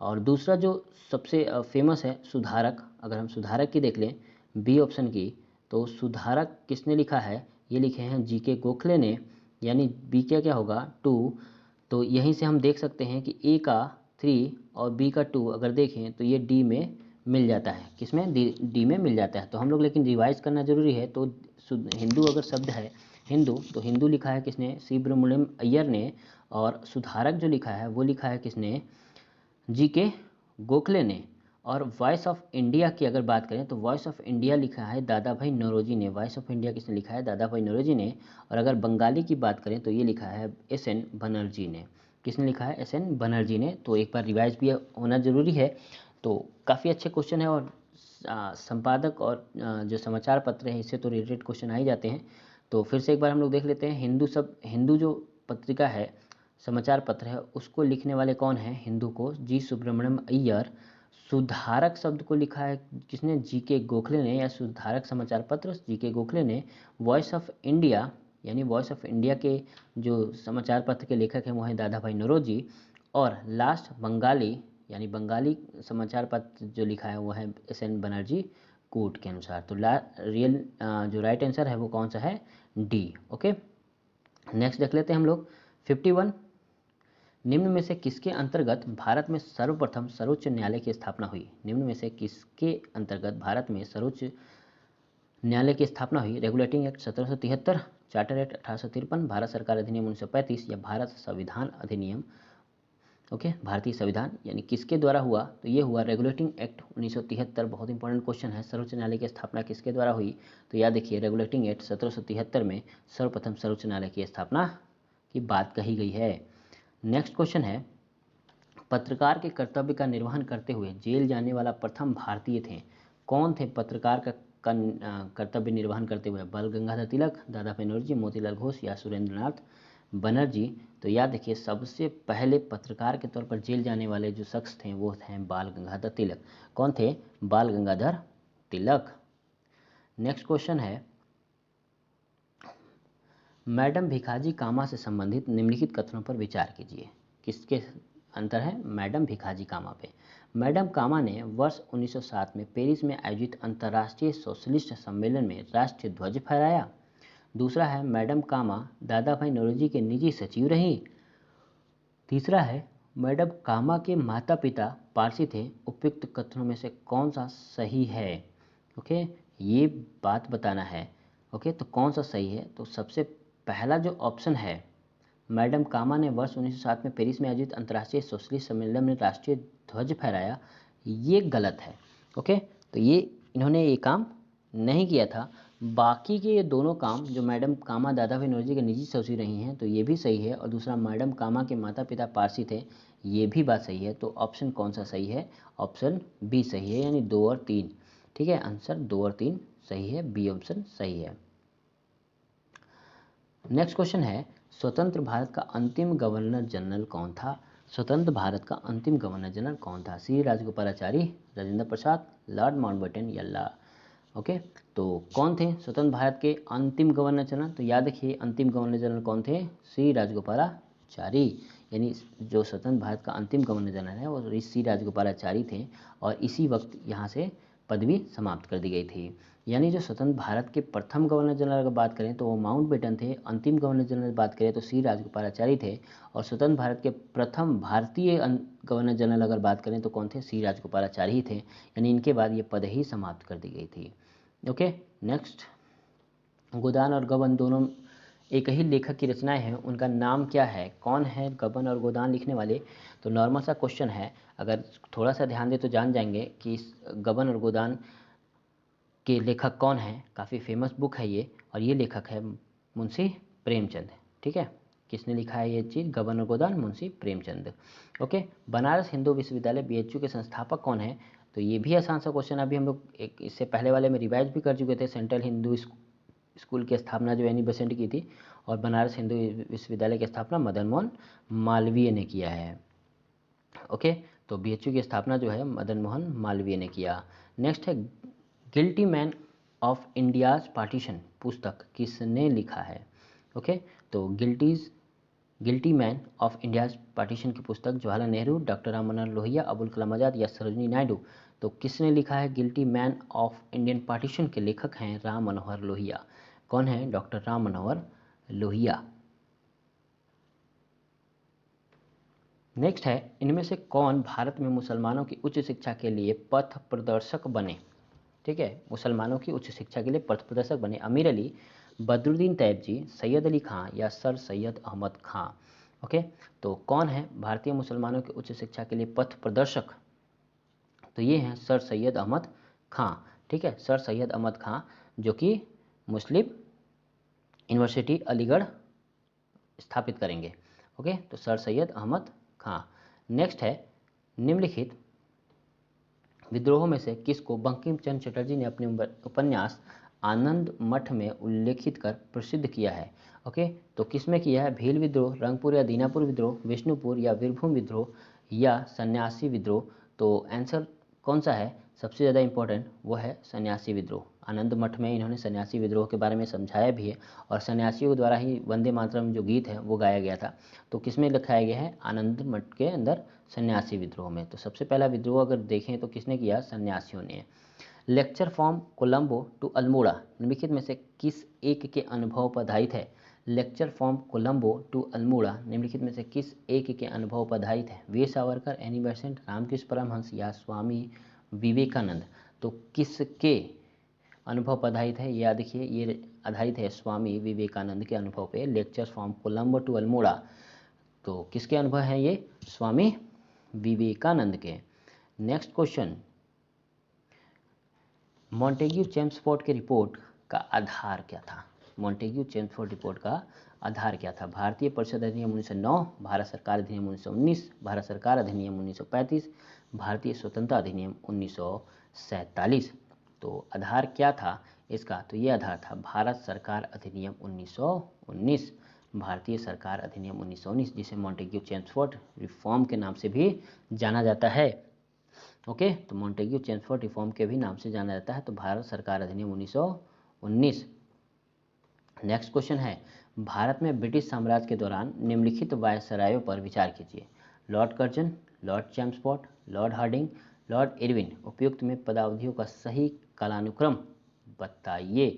और दूसरा जो सबसे फेमस है सुधारक, अगर हम सुधारक की देख लें बी ऑप्शन की, तो सुधारक किसने लिखा है? ये लिखे हैं जी के गोखले ने, यानी बी का क्या होगा? 2। तो यहीं से हम देख सकते हैं कि ए का 3 और बी का 2 अगर देखें तो ये डी में मिल जाता है। किसमें? डी में मिल जाता है। तो हम लोग लेकिन रिवाइज करना जरूरी है। तो हिंदू अगर शब्द है हिंदू, तो हिंदू लिखा है किसने? सुब्रमण्यम अय्यर ने, और सुधारक जो लिखा है वो लिखा है किसने? जी के गोखले ने। और वॉइस ऑफ इंडिया की अगर बात करें तो वॉइस ऑफ इंडिया लिखा है दादा भाई नौरोजी ने। वॉइस ऑफ इंडिया किसने लिखा है? दादा भाई नौरोजी ने। और अगर बंगाली की बात करें तो ये लिखा है एस.एन. बनर्जी ने। किसने लिखा है? एस.एन. बनर्जी ने। तो एक बार रिवाइज भी होना जरूरी है। तो काफ़ी अच्छे क्वेश्चन है, और संपादक और जो समाचार पत्र है इससे तो रिलेटेड क्वेश्चन आ ही जाते हैं। तो फिर से एक बार हम लोग देख लेते हैं। हिंदू जो पत्रिका है, समाचार पत्र है, उसको लिखने वाले कौन है? हिंदू को जी सुब्रमण्यम अय्यर। सुधारक शब्द को लिखा है किसने? जी के गोखले ने, या सुधारक समाचार पत्र जी के गोखले ने। वॉइस ऑफ इंडिया यानी वॉइस ऑफ इंडिया के जो समाचार पत्र के लेखक हैं वो हैं दादा भाई नौरोजी। और लास्ट बंगाली यानी बंगाली समाचार पत्र जो लिखा है वो है एस.एन. बनर्जी कूट के अनुसार। तो रियल जो राइट आंसर है वो कौन सा है? डी। ओके, नेक्स्ट देख लेते हैं हम लोग 51। निम्न में से किसके अंतर्गत भारत में सर्वप्रथम सर्वोच्च न्यायालय की स्थापना हुई? निम्न में से किसके अंतर्गत भारत में सर्वोच्च न्यायालय की स्थापना हुई? Regulating act 1773, charter act 1853, Bharat सरकार अधिनियम 1935 या भारत संविधान अधिनियम। ओके, भारतीय संविधान यानी किसके द्वारा हुआ? तो ये हुआ रेगुलेटिंग एक्ट 1973। बहुत इंपॉर्टेंट क्वेश्चन है, सर्वोच्च न्यायालय की स्थापना किसके द्वारा हुई? तो याद देखिए रेगुलेटिंग एक्ट 1773 में सर्वप्रथम सर्वोच्च न्यायालय की स्थापना की बात कही गई है। नेक्स्ट क्वेश्चन है पत्रकार के कर्तव्य का निर्वहन करते हुए जेल जाने वाला प्रथम भारतीय थे। कौन थे पत्रकार का कर्तव्य निर्वहन करते हुए? बाल गंगाधर तिलक, दादा भाई नौरोजी, मोतीलाल घोष या सुरेंद्रनाथ बनर्जी। तो याद देखिए सबसे पहले पत्रकार के तौर पर जेल जाने वाले जो शख्स थे वो हैं बाल गंगाधर तिलक। कौन थे? बाल गंगाधर तिलक। नेक्स्ट क्वेश्चन है मैडम भिखाजी कामा से संबंधित निम्नलिखित कथनों पर विचार कीजिए। किसके अंतर है? मैडम भिखाजी कामा पे। मैडम कामा ने वर्ष 1907 में पेरिस में आयोजित अंतर्राष्ट्रीय सोशलिस्ट सम्मेलन में राष्ट्रीय ध्वज फहराया। दूसरा है मैडम कामा दादा भाई नौरोजी के निजी सचिव रहीं। तीसरा है मैडम कामा के माता पिता पारसी थे। उपयुक्त कथनों में से कौन सा सही है? ओके, ये बात बताना है। ओके, तो कौन सा सही है? तो सबसे पहला जो ऑप्शन है मैडम कामा ने वर्ष 1907 में पेरिस में आयोजित अंतर्राष्ट्रीय सोशलिस्ट सम्मेलन में राष्ट्रीय ध्वज फहराया, ये गलत है। ओके, तो ये इन्होंने ये काम नहीं किया था। बाकी के ये दोनों काम जो मैडम कामा दादा भाई नौरोजी के निजी सचिव रही हैं तो ये भी सही है, और दूसरा मैडम कामा के माता पिता पारसी थे, ये भी बात सही है। तो ऑप्शन कौन सा सही है? ऑप्शन बी सही है, यानी 2 और 3। ठीक है, आंसर 2 और 3 सही है, बी ऑप्शन सही है। नेक्स्ट क्वेश्चन है स्वतंत्र भारत का अंतिम गवर्नर जनरल कौन था? स्वतंत्र भारत का अंतिम गवर्नर जनरल कौन था? सी राजगोपालाचारी, राजेंद्र प्रसाद, लॉर्ड माउंटबेटन या ओके, तो कौन थे स्वतंत्र भारत के अंतिम गवर्नर जनरल? तो याद रखिए अंतिम गवर्नर जनरल कौन थे? सी राजगोपालाचारी। यानी जो स्वतंत्र भारत का अंतिम गवर्नर जनरल है वो सी राजगोपालाचारी थे, और इसी वक्त यहाँ से पदवी समाप्त कर दी गई थी। यानी जो स्वतंत्र भारत के प्रथम गवर्नर जनरल अगर बात करें तो वो माउंटबेटन थे, अंतिम गवर्नर जनरल बात करें तो सी राजगोपालाचारी थे, और स्वतंत्र भारत के प्रथम भारतीय गवर्नर जनरल अगर बात करें तो कौन थे? सी राजगोपालाचारी ही थे। यानी इनके बाद ये पद ही समाप्त कर दी गई थी। ओके, नेक्स्ट गोदान और गबन दोनों एक ही लेखक की रचनाएं हैं, उनका नाम क्या है? कौन है गबन और गोदान लिखने वाले? तो नॉर्मल सा क्वेश्चन है, अगर थोड़ा सा ध्यान दे तो जान जाएंगे कि इस गबन और गोदान के लेखक कौन हैं। काफ़ी फेमस बुक है ये, और ये लेखक है मुंशी प्रेमचंद। ठीक है, किसने लिखा है ये चीज़? गबन और गोदान, मुंशी प्रेमचंद। ओके, बनारस हिंदू विश्वविद्यालय बीएचयू के संस्थापक कौन है? तो ये भी आसान सा क्वेश्चन, अभी हम लोग एक इससे पहले वाले में रिवाइज भी कर चुके थे। सेंट्रल हिंदू स्कूल की स्थापना जो एनी बेसेंट की थी, और बनारस हिंदू विश्वविद्यालय की स्थापना मदन मोहन मालवीय ने किया है। ओके, तो बीएचयू की स्थापना जो है मदन मोहन मालवीय ने किया। नेक्स्ट है guilty man of India's partition पुस्तक किसने लिखा है? ओके, तो guilty man of India's partition की पुस्तक जवाहरलाल नेहरू, डॉक्टर राम मनोहर लोहिया, अबुल कलाम आज़ाद या सरोजिनी नायडू? तो किसने लिखा है guilty man of Indian partition? के लेखक हैं राम मनोहर लोहिया। कौन है? डॉक्टर राम मनोहर लोहिया। नेक्स्ट है, इनमें से कौन भारत में मुसलमानों की उच्च शिक्षा के लिए पथ प्रदर्शक बने? ठीक है, मुसलमानों की उच्च शिक्षा के लिए पथ प्रदर्शक बने। अमीर अली, बदरुद्दीन तैयबजी, सैयद अली खां या सर सैयद अहमद खां? ओके, तो कौन है भारतीय मुसलमानों की उच्च शिक्षा के लिए पथ प्रदर्शक? तो ये हैं सर सैयद अहमद खां। ठीक है, सर सैयद अहमद खां, जो कि मुस्लिम यूनिवर्सिटी अलीगढ़ स्थापित करेंगे। ओके, तो सर सैयद अहमद खां। नेक्स्ट है, निम्नलिखित विद्रोहों में से किसको बंकिम चंद्र चटर्जी ने अपने उपन्यास आनंद मठ में उल्लेखित कर प्रसिद्ध किया है? ओके, तो किसमें किया है? भील विद्रोह, रंगपुर या दीनापुर विद्रोह, विष्णुपुर या वीरभूम विद्रोह या सन्यासी विद्रोह? तो आंसर कौन सा है सबसे ज़्यादा इंपॉर्टेंट? वो है सन्यासी विद्रोह। आनंद मठ में इन्होंने सन्यासी विद्रोह के बारे में समझाया भी है, और सन्यासियों द्वारा ही वंदे मातरम जो गीत है वो गाया गया था। तो किसमें लिखाया गया है? आनंद मठ के अंदर सन्यासी विद्रोह में। तो सबसे पहला विद्रोह अगर देखें तो किसने किया? सन्यासियों ने। Lecture from Colombo to Almora निम्नलिखित में से किस एक के अनुभव पर आधारित है? Lecture from Colombo to Almora निम्नलिखित में से किस एक के अनुभव पर आधारित है? वीर सावरकर, एनी बेसेंट, रामकृष्ण परमहंस या स्वामी विवेकानंद? तो किसके अनुभव पर आधारित है? याद देखिए, ये आधारित है स्वामी विवेकानंद के अनुभव पे। Lecture from Colombo to Almora, तो किसके अनुभव हैं ये? स्वामी विवेकानंद के। नेक्स्ट क्वेश्चन, मॉन्टेग्यू चेम्सफोर्ड की रिपोर्ट का आधार क्या था? मॉन्टेग्यू चेम्सफोर्ड रिपोर्ट का आधार क्या था? भारतीय परिषद अधिनियम 1909, भारत सरकार अधिनियम 1919, भारत सरकार अधिनियम 1935, भारतीय स्वतंत्रता अधिनियम 1947? तो आधार क्या था इसका? तो ये आधार था भारत सरकार अधिनियम 1919, भारतीय सरकार अधिनियम 1919, जिसे मॉन्टेग्यू चेम्सफोर्ड रिफॉर्म के नाम से भी जाना जाता है। ओके, तो मॉन्टेग्यू चेम्सफोर्ड रिफॉर्म के भी नाम से जाना जाता है। तो भारत सरकार अधिनियम 1919। नेक्स्ट क्वेश्चन है, भारत में ब्रिटिश साम्राज्य के दौरान निम्नलिखित वायसरायों पर विचार कीजिए। Lord Curzon, lord Chelmsford, lord Hardinge, lord Irwin. उपयुक्त में पदावधियों का सही कालानुक्रम बताइए।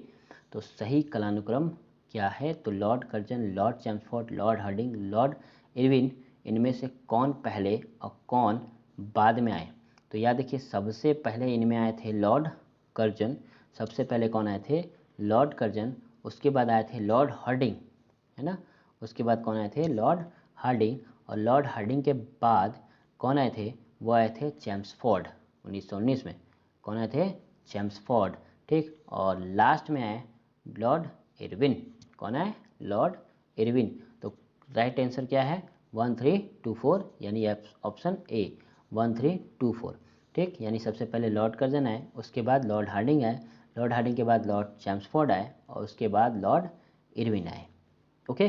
तो सही कालानुक्रम क्या है? तो lord Curzon, lord Chelmsford, lord Hardinge, lord Irwin, इनमें से कौन पहले और कौन बाद में आए? तो याद देखिए, सबसे पहले इनमें आए थे लॉर्ड कर्जन। सबसे पहले कौन आए थे? Lord Curzon. उसके बाद आए थे लॉर्ड हार्डिंग, है ना। उसके बाद कौन आए थे? Lord Hardinge. और लॉर्ड हार्डिंग के बाद कौन आए थे? वो आए थे चेम्सफोर्ड 1919 में। कौन आए थे? चेम्सफोर्ड। ठीक, और लास्ट में आए लॉर्ड इरविन। कौन आए? Lord Irwin. तो राइट आंसर क्या है? 1324, यानी ऑप्शन ए 1324। ठीक, यानी सबसे पहले लॉर्ड कर्जन आए, उसके बाद लॉर्ड हार्डिंग आए, लॉर्ड हार्डिंग के बाद लॉर्ड चेम्सफोर्ड आए, और उसके बाद लॉर्ड इरविन आए। ओके,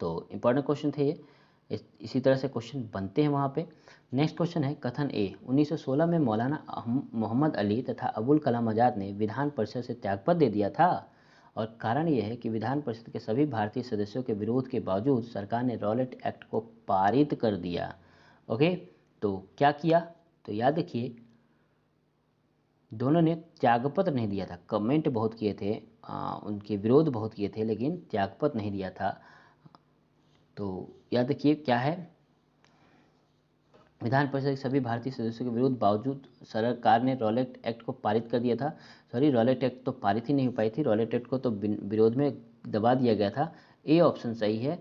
तो इंपॉर्टेंट क्वेश्चन थे ये। इसी तरह से क्वेश्चन बनते हैं वहाँ पे। नेक्स्ट क्वेश्चन है, कथन ए, 1916 में मौलाना मोहम्मद अली तथा अबुल कलाम आज़ाद ने विधान परिषद से त्यागपत्र दे दिया था, और कारण यह है कि विधान परिषद के सभी भारतीय सदस्यों के विरोध के बावजूद सरकार ने रॉलेट एक्ट को पारित कर दिया। ओके, तो क्या किया? तो याद रखिए, दोनों ने त्यागपत्र नहीं दिया था। कमेंट बहुत किए थे, उनके विरोध बहुत किए थे, लेकिन त्यागपत्र नहीं दिया था। तो याद रखिए क्या है? विधान परिषद के सभी भारतीय सदस्यों के विरोध बावजूद सरकार ने रॉलेट एक्ट को पारित कर दिया था। सॉरी, रॉलेट एक्ट तो पारित ही नहीं हो पाई थी, रॉलेट एक्ट को तो विरोध में दबा दिया गया था। ए ऑप्शन सही है,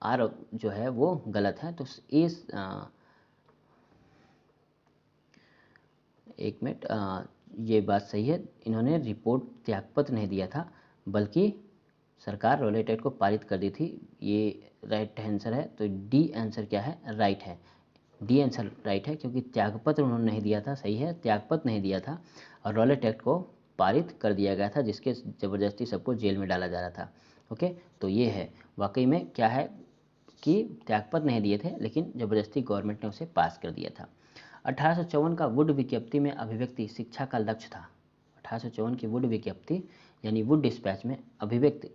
आर जो है वो गलत है। तो ए, एक मिनट, ये बात सही है, इन्होंने रिपोर्ट त्यागपत्र नहीं दिया था, बल्कि सरकार रॉलेट एक्ट को पारित कर दी थी। ये राइट आंसर है। तो डी आंसर क्या है, राइट है। डी आंसर राइट है, क्योंकि त्यागपत्र उन्होंने नहीं दिया था, सही है, त्यागपत्र नहीं दिया था और रॉलेट एक्ट को पारित कर दिया गया था, जिसके ज़बरदस्ती सबको जेल में डाला जा रहा था। ओके, तो ये है वाकई में क्या है कि त्यागपत्र नहीं दिए थे, लेकिन ज़बरदस्ती गवर्नमेंट ने उसे पास कर दिया था। 1854 का वुड विज्ञप्ति में अभिव्यक्ति शिक्षा का लक्ष्य था। 1854 की वुड विज्ञप्ति यानी वुड डिस्पैच में अभिव्यक्ति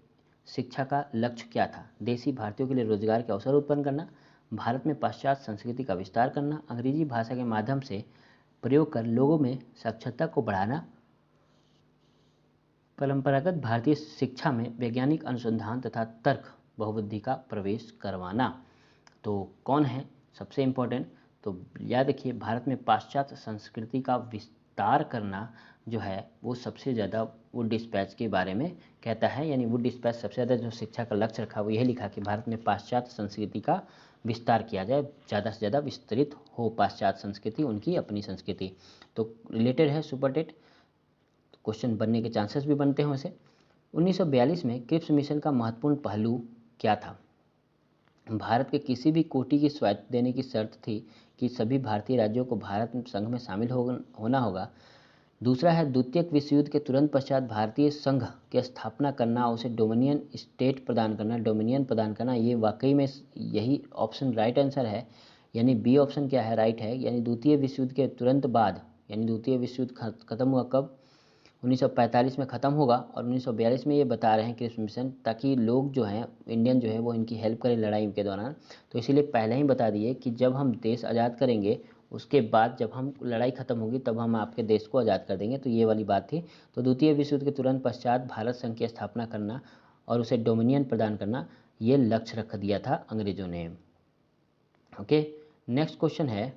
शिक्षा का लक्ष्य क्या था? देसी भारतीयों के लिए रोजगार के अवसर उत्पन्न करना, भारत में पाश्चात्य संस्कृति का विस्तार करना, अंग्रेजी भाषा के माध्यम से प्रयोग कर लोगों में साक्षरता को बढ़ाना, परंपरागत भारतीय शिक्षा में वैज्ञानिक अनुसंधान तथा तर्क बहुबुद्धि का प्रवेश करवाना। तो कौन है सबसे इम्पोर्टेंट? तो याद रखिए, भारत में पाश्चात्य संस्कृति का विस्तार करना जो है वो सबसे ज़्यादा वुड डिस्पैच के बारे में कहता है। यानी वुड डिस्पैच सबसे ज़्यादा जो शिक्षा का लक्ष्य रखा वो यही लिखा कि भारत में पाश्चात्य संस्कृति का विस्तार किया जाए, ज़्यादा से ज़्यादा विस्तृत हो पाश्चात्य संस्कृति, उनकी अपनी संस्कृति। तो रिलेटेड है सुपर टेट, क्वेश्चन बनने के चांसेस भी बनते हैं वैसे। 1942 में क्रिप्स मिशन का महत्वपूर्ण पहलू क्या था? भारत के किसी भी कोटि की स्वायत्त देने की शर्त थी कि सभी भारतीय राज्यों को भारत संघ में शामिल होना होगा। दूसरा है, द्वितीय विश्व युद्ध के तुरंत पश्चात भारतीय संघ की स्थापना करना, उसे डोमिनियन स्टेट प्रदान करना, डोमिनियन प्रदान करना। ये वाकई में यही ऑप्शन राइट आंसर है, यानी बी ऑप्शन क्या है, राइट है। यानी द्वितीय विश्व युद्ध के तुरंत बाद, यानी द्वितीय विश्व युद्ध खत्म हुआ कब? 1945 में ख़त्म होगा और 1942 में ये बता रहे हैं क्रिप्स मिशन, ताकि लोग जो हैं इंडियन जो है वो इनकी हेल्प करें लड़ाई के दौरान। तो इसीलिए पहले ही बता दिए कि जब हम देश आज़ाद करेंगे उसके बाद जब हम लड़ाई ख़त्म होगी तब हम आपके देश को आज़ाद कर देंगे। तो ये वाली बात थी। तो द्वितीय विश्व युद्ध के तुरंत पश्चात भारत संघ की स्थापना करना और उसे डोमिनियन प्रदान करना, ये लक्ष्य रख दिया था अंग्रेज़ों ने। ओके, नेक्स्ट क्वेश्चन है,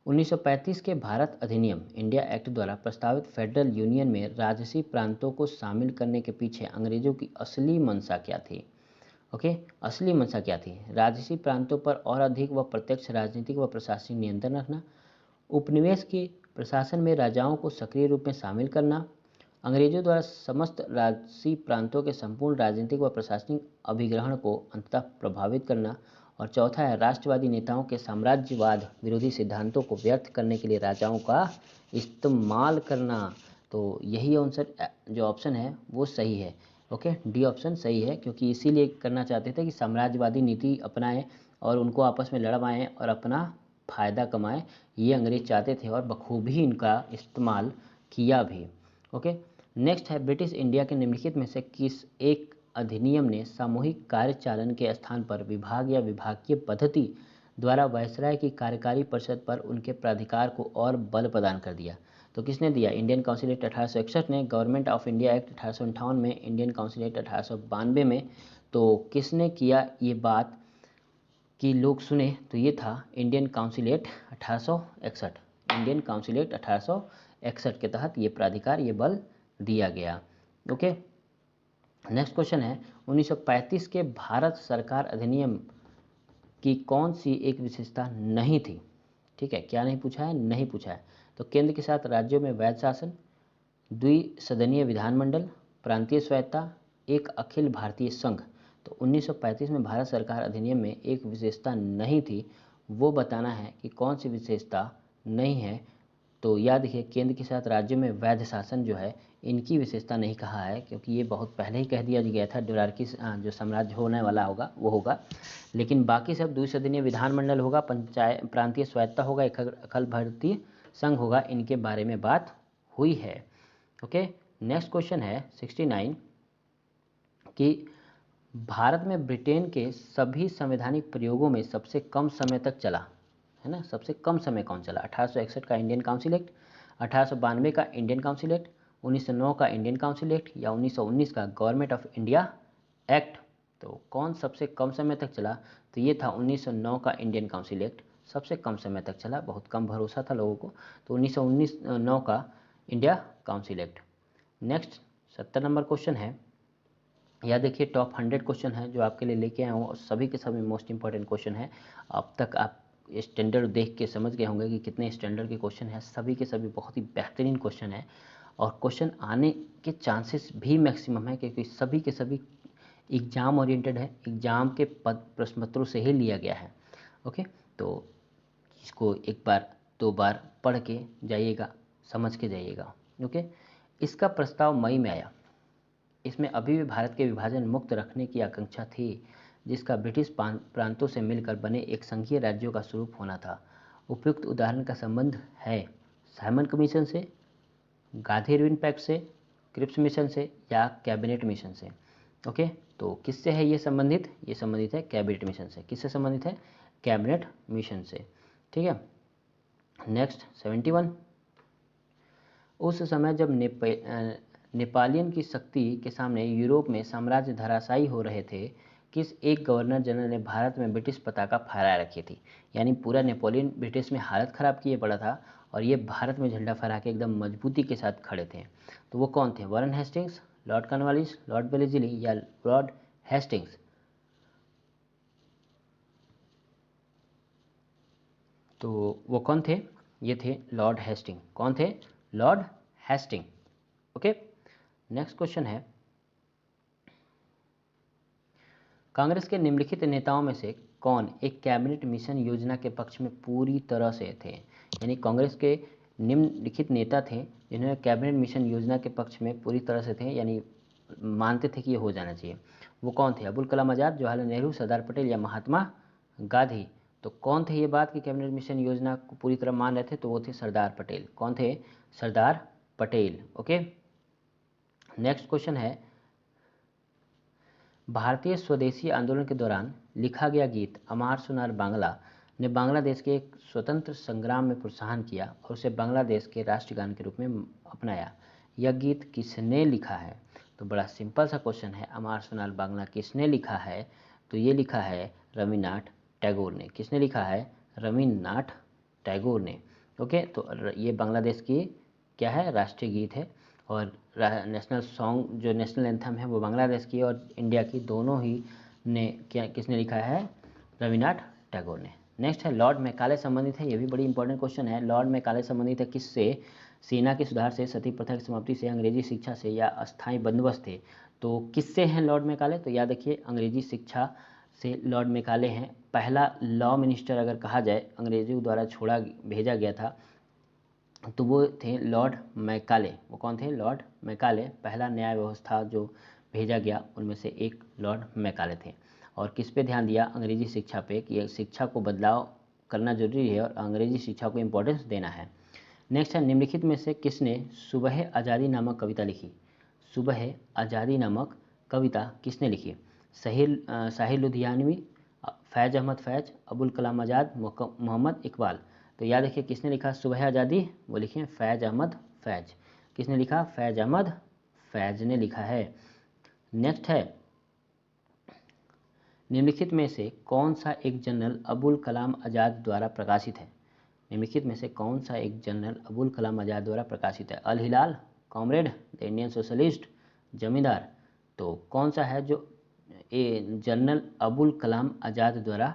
1935 के भारत अधिनियम इंडिया एक्ट द्वारा प्रस्तावित फेडरल यूनियन में राजसी प्रांतों को शामिल करने के पीछे अंग्रेजों की असली मंशा क्या थी? ओके, असली मंशा क्या थी? राजसी प्रांतों पर और अधिक व प्रत्यक्ष राजनीतिक व प्रशासनिक नियंत्रण रखना, उपनिवेश के प्रशासन में राजाओं को सक्रिय रूप में शामिल करना, अंग्रेजों द्वारा समस्त राजसी प्रांतों के संपूर्ण राजनीतिक व प्रशासनिक अभिग्रहण को अंततः प्रभावित करना, और चौथा है, राष्ट्रवादी नेताओं के साम्राज्यवाद विरोधी सिद्धांतों को व्यर्थ करने के लिए राजाओं का इस्तेमाल करना। तो यही आंसर जो ऑप्शन है वो सही है। ओके, डी ऑप्शन सही है, क्योंकि इसीलिए करना चाहते थे कि साम्राज्यवादी नीति अपनाएं और उनको आपस में लड़वाएं और अपना फ़ायदा कमाएं। ये अंग्रेज चाहते थे और बखूबी इनका इस्तेमाल किया भी। ओके, नेक्स्ट है, ब्रिटिश इंडिया के निम्नलिखित में से किस एक अधिनियम ने सामूहिक कार्यचालन के स्थान पर विभाग या विभागीय पद्धति द्वारा वायसराय की कार्यकारी परिषद पर उनके प्राधिकार को और बल प्रदान कर दिया? तो किसने दिया? इंडियन काउंसिल एक्ट 1861 ने, गवर्नमेंट ऑफ इंडिया एक्ट 1858 में, इंडियन काउंसिल एक्ट 1892 में। तो किसने किया ये बात कि लोग सुने? तो ये था Indian council act 1861। Indian council act 1861 के तहत ये प्राधिकार, ये बल दिया गया। ओके, नेक्स्ट क्वेश्चन है, 1935 के भारत सरकार अधिनियम की कौन सी एक विशेषता नहीं थी? ठीक है, क्या नहीं पूछा है? नहीं पूछा है। तो केंद्र के साथ राज्यों में वैध शासन, द्विसदनीय विधानमंडल, प्रांतीय स्वायत्ता, एक अखिल भारतीय संघ। तो 1935 में भारत सरकार अधिनियम में एक विशेषता नहीं थी, वो बताना है कि कौन सी विशेषता नहीं है। तो याद रखिए, केंद्र के साथ राज्यों में वैध शासन जो है, इनकी विशेषता नहीं कहा है, क्योंकि ये बहुत पहले ही कह दिया गया था डोरार्की जो साम्राज्य होने वाला होगा वो होगा। लेकिन बाकी सब द्विसदनीय विधानमंडल होगा, पंचायत प्रांतीय स्वायत्ता होगा, एक अखिल भारतीय संघ होगा, इनके बारे में बात हुई है। ओके, नेक्स्ट क्वेश्चन है 69 कि भारत में ब्रिटेन के सभी संवैधानिक प्रयोगों में सबसे कम समय तक चला, है ना, सबसे कम समय कौन चला? 1861 का इंडियन काउंसिल एक्ट, 1892 का इंडियन काउंसिल एक्ट, 1909 का इंडियन काउंसिल एक्ट, या 1919 का गवर्नमेंट ऑफ इंडिया एक्ट। तो कौन सबसे कम समय तक चला? तो ये था 1909 का इंडियन काउंसिल एक्ट सबसे कम समय तक चला, बहुत कम भरोसा था लोगों को। तो 1919 का India council act. Next 70 number question है, यह देखिए टॉप 100 क्वेश्चन है जो आपके लिए लेके आया हूँ और सभी के सभी मोस्ट इंपॉर्टेंट क्वेश्चन है। अब तक आप स्टैंडर्ड देख के समझ गए होंगे कि कितने स्टैंडर्ड के क्वेश्चन हैं, सभी के सभी बहुत ही बेहतरीन क्वेश्चन है और क्वेश्चन आने के चांसेस भी मैक्सिमम है क्योंकि सभी के सभी एग्ज़ाम ओरिएंटेड है, एग्ज़ाम के प्रश्न पत्रों से ही लिया गया है। ओके, तो इसको एक बार दो बार पढ़ के जाइएगा, समझ के जाइएगा। ओके, इसका प्रस्ताव मई में आया। इसमें अभी भी भारत के विभाजन मुक्त रखने की आकांक्षा थी, जिसका ब्रिटिश प्रांतों से मिलकर बने एक संघीय राज्यों का स्वरूप होना था। उपयुक्त उदाहरण का संबंध है साइमन कमीशन से, गांधी इरविन पैक्ट से, क्रिप्स मिशन से या कैबिनेट मिशन से। ओके, तो किससे है ये संबंधित? ये संबंधित है कैबिनेट मिशन से। किससे संबंधित है? कैबिनेट मिशन से। ठीक है, नेक्स्ट 71। उस समय जब नेपोलियन की शक्ति के सामने यूरोप में साम्राज्य धराशायी हो रहे थे, किस एक गवर्नर जनरल ने भारत में ब्रिटिश पताका फहराए रखी थी? यानी पूरा नेपोलियन ब्रिटिश में हालत ख़राब किए पड़ा था और ये भारत में झंडा फहरा के एकदम मजबूती के साथ खड़े थे। तो वो कौन थे? Warren Hastings, Lord Cornwallis, Lord Wellesley या लॉर्ड हेस्टिंग्स? तो वो कौन थे? ये थे लॉर्ड हेस्टिंग। कौन थे? Lord Hasting. Okay, next question है, कांग्रेस के निम्नलिखित नेताओं में से कौन एक कैबिनेट मिशन योजना के पक्ष में पूरी तरह से थे? यानी कांग्रेस के निम्नलिखित नेता थे जिन्होंने कैबिनेट मिशन योजना के पक्ष में पूरी तरह से थे, यानी मानते थे कि ये हो जाना चाहिए। वो कौन थे? अबुल कलाम आज़ाद, जवाहरलाल नेहरू, सरदार पटेल या महात्मा गांधी? तो कौन थे ये बात कि कैबिनेट मिशन योजना को पूरी तरह मान रहे थे? तो वो थे सरदार पटेल। कौन थे? Sardar Patel. Okay, next question है, भारतीय स्वदेशी आंदोलन के दौरान लिखा गया गीत अमार सुनार बांग्ला ने बांग्लादेश के एक स्वतंत्र संग्राम में प्रोत्साहन किया और उसे बांग्लादेश के राष्ट्रगान के रूप में अपनाया। यह गीत किसने लिखा है? तो बड़ा सिंपल सा क्वेश्चन है, अमार सुनार बांग्ला किसने लिखा है? तो ये लिखा है रविन्द्रनाथ टैगोर ने। किसने लिखा है? रविन्द्रनाथ टैगोर ने। ओके, तो ये बांग्लादेश की क्या है? राष्ट्रीय गीत है और नेशनल सॉन्ग जो नेशनल एंथम है वो बांग्लादेश की और इंडिया की दोनों ही ने क्या किसने लिखा है? रविन्द्रनाथ टैगोर ने। नेक्स्ट है लॉर्ड मैकाले संबंधित है, ये भी बड़ी इंपॉर्टेंट क्वेश्चन है। लॉर्ड मैकाले संबंधित है किससे? सेना के सुधार से, सती प्रथा की समाप्ति से, अंग्रेजी शिक्षा से या अस्थायी बंदोबस्त थे? तो किससे हैं लॉर्ड मैकाले? तो याद रखिए अंग्रेजी शिक्षा से लॉर्ड मैकाले हैं। पहला लॉ मिनिस्टर अगर कहा जाए, अंग्रेजों द्वारा भेजा गया था, तो वो थे लॉर्ड मैकाले। वो कौन थे? Lord Macaulay. पहला न्याय व्यवस्था जो भेजा गया उनमें से एक लॉर्ड मैकाले थे। और किस पे ध्यान दिया? अंग्रेजी शिक्षा पे, कि शिक्षा को बदलाव करना जरूरी है और अंग्रेजी शिक्षा को इम्पोर्टेंस देना है। नेक्स्ट है, निम्नलिखित में से किसने सुबह आज़ादी नामक कविता लिखी? सुबह आज़ादी नामक कविता किसने लिखी? साहिर लुधियानवी, फैज़ अहमद फैज़, अबुल कलाम आज़ाद, मोहम्मद इकबाल? तो याद रखिए किसने लिखा सुबह आज़ादी? वो लिखे फैज़ अहमद फैज़। किसने लिखा? फैज़ अहमद फैज़ ने लिखा है। नेक्स्ट है, निम्नलिखित में से कौन सा एक जर्नल अबुल कलाम आज़ाद द्वारा प्रकाशित है? निम्नलिखित में से कौन सा एक जर्नल अबुल कलाम आज़ाद द्वारा प्रकाशित है? अल हिलाल, कॉमरेड, द इंडियन सोशलिस्ट, जमींदार? तो कौन सा है जो जर्नल अबुल कलाम आज़ाद द्वारा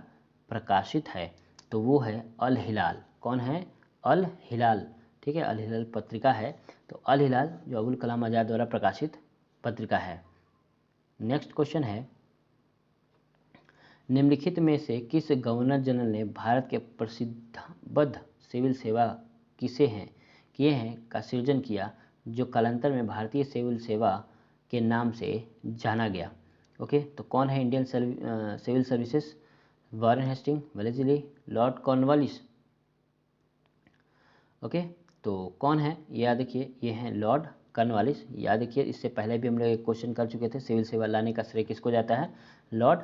प्रकाशित है? तो वो है अल हिलाल। कौन है? अल हिलाल। ठीक है, अल हिलाल पत्रिका है। तो अल हिलाल जो अबुल कलाम आज़ाद द्वारा प्रकाशित पत्रिका है। नेक्स्ट क्वेश्चन है, निम्नलिखित में से किस गवर्नर जनरल ने भारत के प्रसिद्धबद्ध सिविल सेवा किए हैं का सृजन किया, जो कालांतर में भारतीय सिविल सेवा के नाम से जाना गया? ओके, तो कौन है Indian civil services? Warren Hasting, Wellesley, lord Cornwallis? Okay, तो कौन है? याद रखिए ये हैं लॉर्ड कॉर्नवालिस। याद रखिए इससे पहले भी हम लोग एक क्वेश्चन कर चुके थे, सिविल सेवा लाने का श्रेय किसको जाता है? लॉर्ड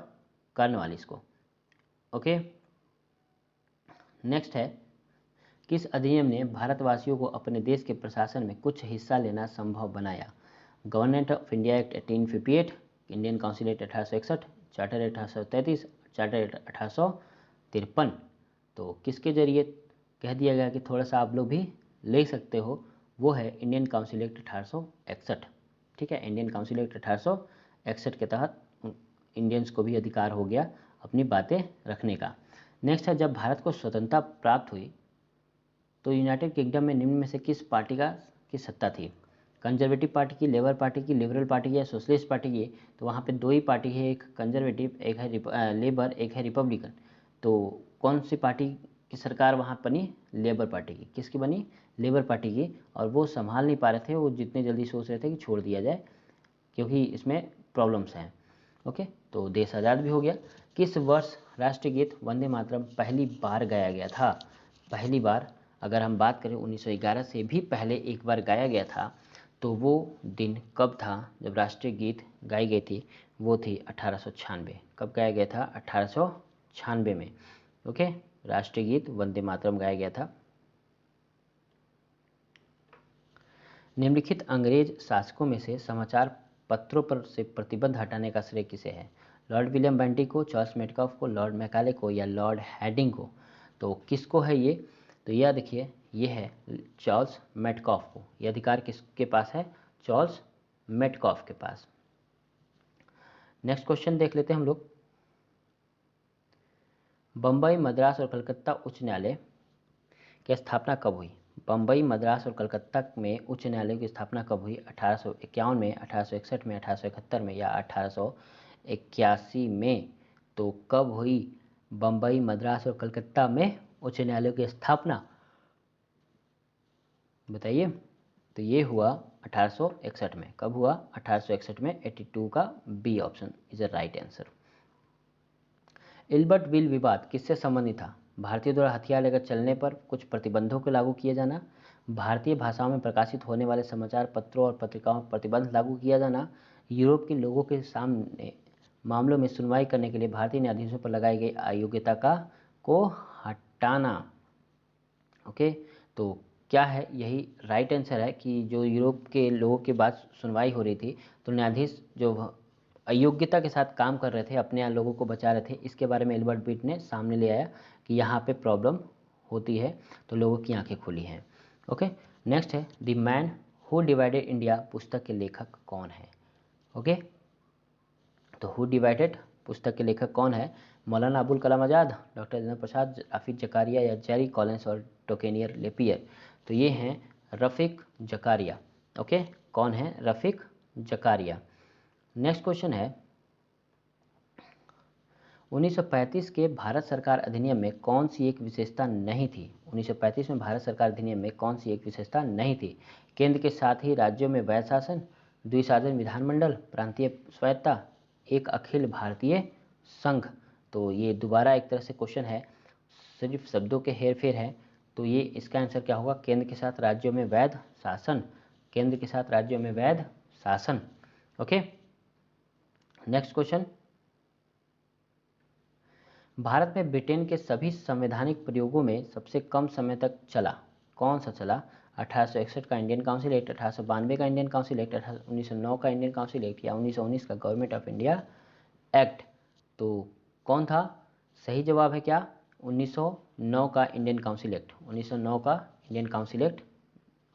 कॉर्नवालिस को। ओके, नेक्स्ट है, किस अधिनियम ने भारतवासियों को अपने देश के प्रशासन में कुछ हिस्सा लेना संभव बनाया? Government of India act 1858, Indian council act 1861, charter 1833, charter 1853? तो किसके जरिए कह दिया गया कि थोड़ा सा आप लोग भी ले सकते हो, वो है इंडियन काउंसिल एक्ट 1861। ठीक है, इंडियन काउंसिल एक्ट 1861 के तहत इंडियंस को भी अधिकार हो गया अपनी बातें रखने का। नेक्स्ट है, जब भारत को स्वतंत्रता प्राप्त हुई तो यूनाइटेड किंगडम में निम्न में से किस पार्टी की सत्ता थी? कंजर्वेटिव पार्टी की, लेबर पार्टी की, लिबरल पार्टी की या सोशलिस्ट पार्टी की? तो वहाँ पे दो ही पार्टी है, एक कंजर्वेटिव, एक है लेबर, एक है रिपब्लिकन। तो कौन सी पार्टी की सरकार वहाँ बनी? लेबर पार्टी की। किसकी बनी? लेबर पार्टी की। और वो संभाल नहीं पा रहे थे, वो जितने जल्दी सोच रहे थे कि छोड़ दिया जाए क्योंकि इसमें प्रॉब्लम्स हैं। ओके, तो देश आज़ाद भी हो गया। किस वर्ष राष्ट्रीय गीत वंदे मातरम पहली बार गाया गया था? पहली बार अगर हम बात करें 1911 से भी पहले एक बार गाया गया था, तो वो दिन कब था जब राष्ट्रीय गीत गाई गई थी? वो थी 1896। कब गाया गया था? 1896 में। ओके, राष्ट्रीय गीत वंदे मातरम गाया गया था। निम्नलिखित अंग्रेज शासकों में से समाचार पत्रों पर से प्रतिबंध हटाने का श्रेय किसे है? लॉर्ड विलियम बेंटिक को, चार्ल्स मेटकाफ को, लॉर्ड मैकाले को या लॉर्ड हैडिंग को? तो किसको है ये? तो यह देखिए, ये है चार्ल्स मेटकाफ को। ये अधिकार किसके पास है? चार्ल्स मेटकाफ के पास। नेक्स्ट क्वेश्चन देख लेते हैं हम लोग। बम्बई, मद्रास और कलकत्ता उच्च न्यायालय की स्थापना कब हुई? बम्बई, मद्रास और कलकत्ता में उच्च न्यायालय की स्थापना कब हुई? 1851 में, 1861 में, 1871 में या 1881 में? तो कब हुई बम्बई, मद्रास और कलकत्ता में उच्च न्यायालय की स्थापना? बताइए। तो ये हुआ 1861 में। कब हुआ? 1861 में। 82 का B option is a right answer. Ilbert bill विवाद किससे संबंधित था? भारतीय द्वारा हथियार लेकर चलने पर कुछ प्रतिबंधों को लागू किया जाना, भारतीय भाषाओं में प्रकाशित होने वाले समाचार पत्रों और पत्रिकाओं पर प्रतिबंध लागू किया जाना, यूरोप के लोगों के सामने मामलों में सुनवाई करने के लिए भारतीय न्यायाधीशों पर लगाई गई अयोग्यता को हटाना। ओके, तो क्या है? यही राइट आंसर है कि जो यूरोप के लोगों के बाद सुनवाई हो रही थी, तो न्यायाधीश जो अयोग्यता के साथ काम कर रहे थे, अपने यहाँ लोगों को बचा रहे थे, इसके बारे में एल्बर्ट बीट ने सामने ले आया कि यहाँ पे प्रॉब्लम होती है, तो लोगों की आंखें खुली हैं। ओके, नेक्स्ट है, the man who divided India पुस्तक के लेखक कौन है? ओके, तो हु डिवाइडेड पुस्तक के लेखक कौन है? मौलाना अबुल कलाम आज़ाद, डॉक्टर राजेंद्र प्रसाद, हाफिज जकारिया या जेरी कॉलिंस और टोकेनियर लेपियर? तो ये हैं रफ़ीक जकारिया। ओके, कौन है? रफ़ीक जकारिया। नेक्स्ट क्वेश्चन है, 1935 के भारत सरकार अधिनियम में कौन सी एक विशेषता नहीं थी? 1935 में भारत सरकार अधिनियम में कौन सी एक विशेषता नहीं थी? केंद्र के साथ ही राज्यों में वैध शासन, द्विशासन विधानमंडल, प्रांतीय स्वायत्ता, एक अखिल भारतीय संघ? तो ये दोबारा एक तरह से क्वेश्चन है, सिर्फ शब्दों के हेर फेर है। तो ये इसका आंसर क्या होगा? केंद्र के साथ राज्यों में वैध शासन। केंद्र के साथ राज्यों में वैध शासन। ओके, नेक्स्ट क्वेश्चन, भारत में ब्रिटेन के सभी संवैधानिक प्रयोगों में सबसे कम समय तक चला, कौन सा चला? 1861 का इंडियन काउंसिल एक्ट, 1892 का इंडियन काउंसिल एक्ट, 1909 का इंडियन काउंसिल एक्ट या 1919 का गवर्नमेंट ऑफ इंडिया एक्ट? तो कौन था? सही जवाब है क्या? 1909 का इंडियन काउंसिल एक्ट। 1909 का Indian council act,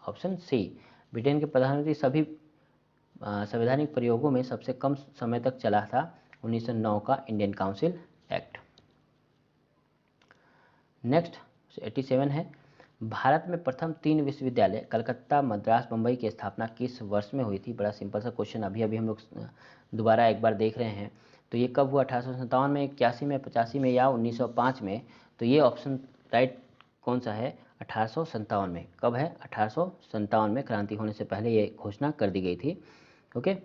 option C. Britain के प्रधानमंत्री सभी संवैधानिक प्रयोगों में सबसे कम समय तक चला था 1909 का इंडियन काउंसिल एक्ट। नेक्स्ट 87 है, भारत में प्रथम 3 विश्वविद्यालय कलकत्ता, मद्रास, बम्बई की स्थापना किस वर्ष में हुई थी? बड़ा सिंपल सा क्वेश्चन, अभी अभी हम लोग दोबारा एक बार देख रहे हैं। तो ये कब हुआ? 1857 में, 81 में, 85 में या 1905 में? तो ये ऑप्शन राइट कौन सा है? 1857 में। कब है? 1857 में, क्रांति होने से पहले ये घोषणा कर दी गई थी। ओके,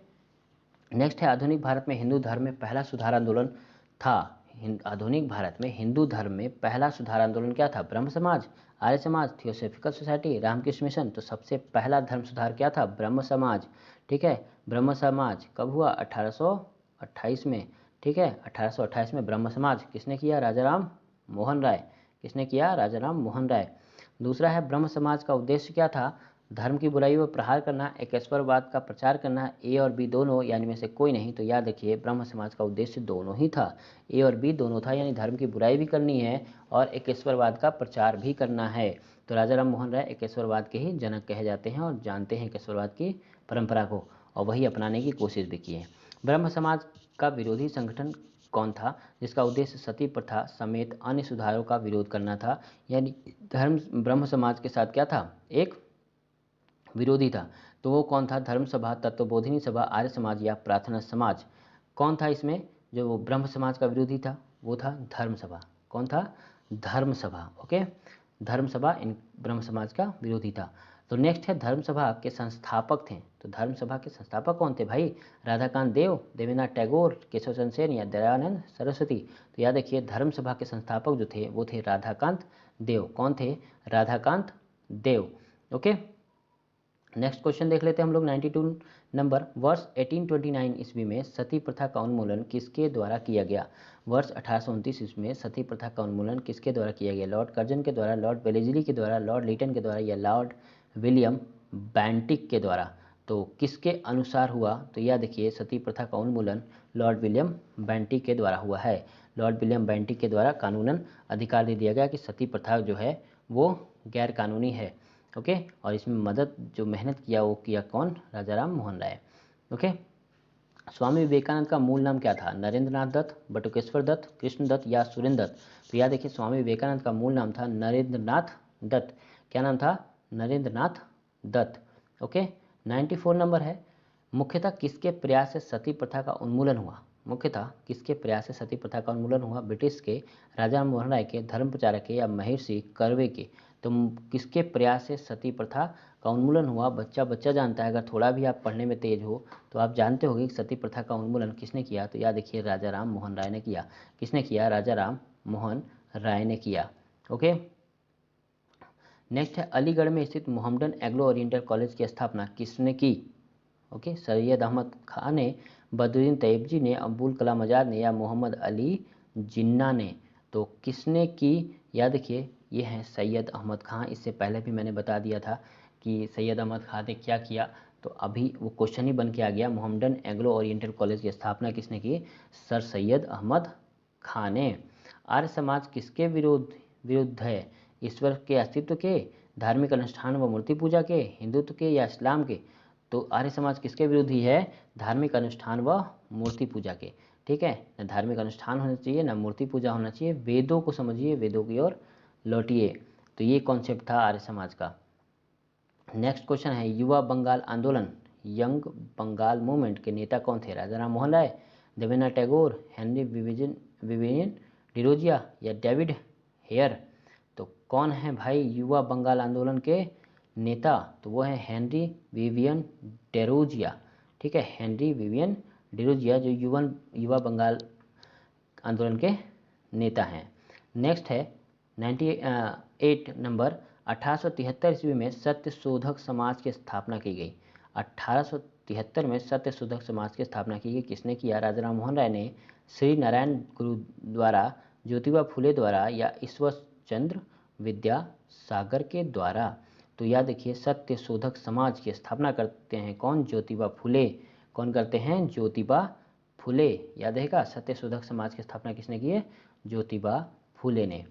नेक्स्ट है, आधुनिक भारत में हिंदू धर्म में पहला सुधार आंदोलन था। आधुनिक भारत में हिंदू धर्म में पहला सुधार आंदोलन क्या था? ब्रह्म समाज, Arya Samaj, theosophical society, Ramakrishna mission? तो सबसे पहला धर्म सुधार क्या था? ब्रह्म समाज। ठीक है, ब्रह्म समाज कब हुआ? 1828 में। ठीक है, 1828 में ब्रह्म समाज किसने किया? राजा राम मोहन राय। किसने किया? राजा राम मोहन राय। दूसरा है, ब्रह्म समाज का उद्देश्य क्या था? धर्म की बुराई पर प्रहार करना, एकेश्वरवाद का प्रचार करना, ए और बी दोनों यानी में से कोई नहीं। तो याद रखिए ब्रह्म समाज का उद्देश्य दोनों ही था, ए और बी दोनों था, यानी धर्म की बुराई भी करनी है और एकेश्वरवाद का प्रचार भी करना है। तो राजा राम मोहन राय एकेश्वरवाद के ही जनक कहे जाते हैं और जानते हैं एकेश्वरवाद की परंपरा को और वही अपनाने की कोशिश भी की है। ब्रह्म समाज का विरोधी संगठन कौन था जिसका उद्देश्य सती प्रथा समेत अन्य सुधारों का विरोध करना था, यानी धर्म ब्रह्म समाज के साथ क्या था, एक विरोधी था। तो वो कौन था, धर्म सभा, तत्वबोधिनी सभा, आर्य समाज या प्रार्थना समाज। कौन था इसमें जो वो ब्रह्म समाज का विरोधी था, वो था धर्म सभा। कौन था, धर्म सभा। ओके, धर्म सभा इन ब्रह्म समाज का विरोधी था। तो नेक्स्ट है धर्म सभा के संस्थापक थे। तो धर्म सभा के संस्थापक कौन थे भाई, राधाकांत देव, देवेंद्रनाथ टैगोर, केशव चंद्र सेन या दयानंद सरस्वती। तो याद रखिए धर्म सभा के संस्थापक जो थे वो थे राधाकांत देव। कौन थे, राधाकांत देव। ओके, नेक्स्ट क्वेश्चन देख लेते हैं हम लोग 92 नंबर। वर्ष 1829 ईस्वी में सती प्रथा का उन्मूलन किसके द्वारा किया गया। वर्ष 1829 ईस्वी में सती प्रथा का उन्मूलन किसके द्वारा किया गया, लॉर्ड कर्जन के द्वारा, लॉर्ड वेलेस्ली के द्वारा, लॉर्ड लीटन के द्वारा या लॉर्ड विलियम बैंटिक के द्वारा। तो किसके अनुसार हुआ, तो यह देखिए सती प्रथा का उन्मूलन लॉर्ड विलियम बैंटिक के द्वारा हुआ है। लॉर्ड विलियम बैंटिक के द्वारा कानूनन अधिकार दे दिया गया कि सती प्रथा जो है वो गैर कानूनी है। ओके, और इसमें मदद जो मेहनत किया वो किया कौन, राजा राम मोहन राय। ओके, स्वामी विवेकानंद का मूल नाम क्या था, नरेंद्रनाथ दत्त, बटुकेश्वर दत्त, कृष्ण दत्त या सुरेंद्र दत्त। तो याद देखिए स्वामी विवेकानंद का मूल नाम था नरेंद्रनाथ दत्त। क्या नाम था, नरेंद्रनाथ दत्त। ओके, 94 नंबर है। मुख्यतः किसके प्रयास से सती प्रथा का उन्मूलन हुआ, मुख्यतः किसके प्रयास से सती प्रथा का उन्मूलन हुआ, ब्रिटिश के, राजा राम मोहन राय के, धर्म प्रचारक के या महर्षि कर्वे के। तो किसके प्रयास से सती प्रथा का उन्मूलन हुआ, बच्चा बच्चा जानता है, अगर थोड़ा भी आप पढ़ने में तेज हो तो आप जानते होंगे कि सती प्रथा का उन्मूलन किसने किया। तो याद देखिए राजा राम मोहन राय ने किया। किसने किया, राजा राम मोहन राय ने किया। ओके, नेक्स्ट है अलीगढ़ में स्थित मोहम्मदन एग्लो ओरिएंटल कॉलेज की स्थापना किसने की। ओके, सैयद अहमद खान ने, बदरुद्दीन तैयबजी ने, अब्दुल कलाम आज़ाद ने या मोहम्मद अली जिन्ना ने। तो किसने की, याद रखिए ये है सैयद अहमद खान। इससे पहले भी मैंने बता दिया था कि सैयद अहमद खान ने क्या किया, तो अभी वो क्वेश्चन ही बन के आ गया। मोहम्मदन एग्लो ओरिएंटल कॉलेज की स्थापना किसने की, सर सैयद अहमद खान ने। आर्य समाज किसके विरुद्ध है, ईश्वर के अस्तित्व के, धार्मिक अनुष्ठान व मूर्ति पूजा के, हिंदुत्व के या इस्लाम के। तो आर्य समाज किसके विरोधी है, धार्मिक अनुष्ठान व मूर्ति पूजा के। ठीक है, न धार्मिक अनुष्ठान होना चाहिए न मूर्ति पूजा होना चाहिए, वेदों को समझिए, वेदों की ओर लौटिए। तो ये कॉन्सेप्ट था आर्य समाज का। नेक्स्ट क्वेश्चन है युवा बंगाल आंदोलन, यंग बंगाल मूवमेंट के नेता कौन थे, राजा राम मोहन राय, देवेंद्रनाथ टैगोर, हेनरी विवियन डिरोजिया या डेविड हेयर। तो कौन है भाई युवा बंगाल आंदोलन के नेता, तो वो है हेनरी विवियन डेरोजिया। ठीक है, हेनरी विवियन डिरोजिया जो युवा बंगाल आंदोलन के नेता हैं। नेक्स्ट है 98 नंबर। 1873 ईस्वी में सत्य शोधक समाज की स्थापना की गई। 1873 में सत्य शोधक समाज की स्थापना की गई, किसने किया, राजा राम मोहन राय ने, श्री नारायण गुरु द्वारा, ज्योतिबा फुले द्वारा या ईश्वर चंद्र विद्यासागर के द्वारा। तो याद रखिए सत्य शोधक समाज की स्थापना करते हैं कौन, ज्योतिबा फुले। कौन करते हैं, ज्योतिबा फुले। याद रहेगा सत्य शोधक समाज की स्थापना किसने की है, ज्योतिबा फुले ने।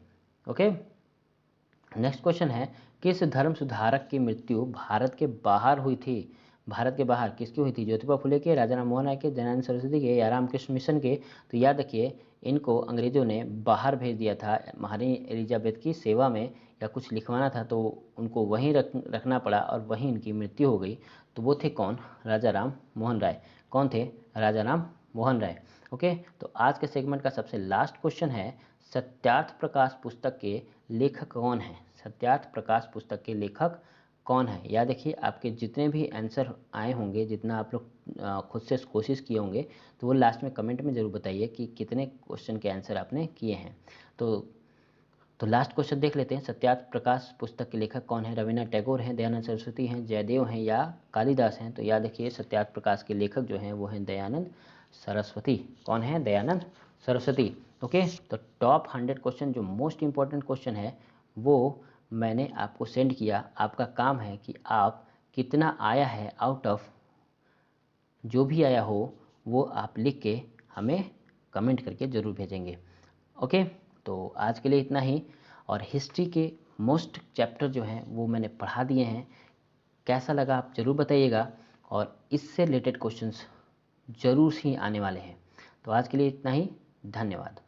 ओके, नेक्स्ट क्वेश्चन है किस धर्म सुधारक की मृत्यु भारत के बाहर हुई थी। भारत के बाहर किसकी हुई थी, ज्योतिबा फुले के, राजा राम मोहन राय के, दयानंद सरस्वती के या रामकृष्ण मिशन के। तो याद रखिए इनको अंग्रेजों ने बाहर भेज दिया था महारानी एलिजाबेथ की सेवा में, या कुछ लिखवाना था तो उनको वहीं रखना पड़ा और वहीं इनकी मृत्यु हो गई। तो वो थे कौन, राजा राम मोहन राय। कौन थे, राजा राम मोहन राय। ओके, तो आज के सेगमेंट का सबसे लास्ट क्वेश्चन है सत्यार्थ प्रकाश पुस्तक के लेखक कौन है। सत्यार्थ प्रकाश पुस्तक के लेखक कौन है। याद देखिए आपके जितने भी आंसर आए होंगे, जितना आप लोग खुद से कोशिश किए होंगे, तो वो लास्ट में कमेंट में ज़रूर बताइए कि कितने क्वेश्चन के आंसर आपने किए हैं। तो लास्ट क्वेश्चन देख लेते हैं, सत्यार्थ प्रकाश पुस्तक के लेखक कौन है। रविन्द्रनाथ टैगोर हैं, दयानंद सरस्वती हैं, जयदेव हैं या कालिदास हैं। तो याद रखिए सत्यार्थ प्रकाश के लेखक जो हैं वो हैं दयानंद सरस्वती। कौन है, दयानंद सरस्वती। ओके, तो टॉप 100 क्वेश्चन जो मोस्ट इंपॉर्टेंट क्वेश्चन है वो मैंने आपको सेंड किया। आपका काम है कि आप कितना आया है आउट ऑफ, जो भी आया हो वो आप लिख के हमें कमेंट करके ज़रूर भेजेंगे। ओके, तो आज के लिए इतना ही। और हिस्ट्री के मोस्ट चैप्टर जो हैं वो मैंने पढ़ा दिए हैं। कैसा लगा आप ज़रूर बताइएगा, और इससे रिलेटेड क्वेश्चंस ज़रूर ही आने वाले हैं। तो आज के लिए इतना ही, धन्यवाद।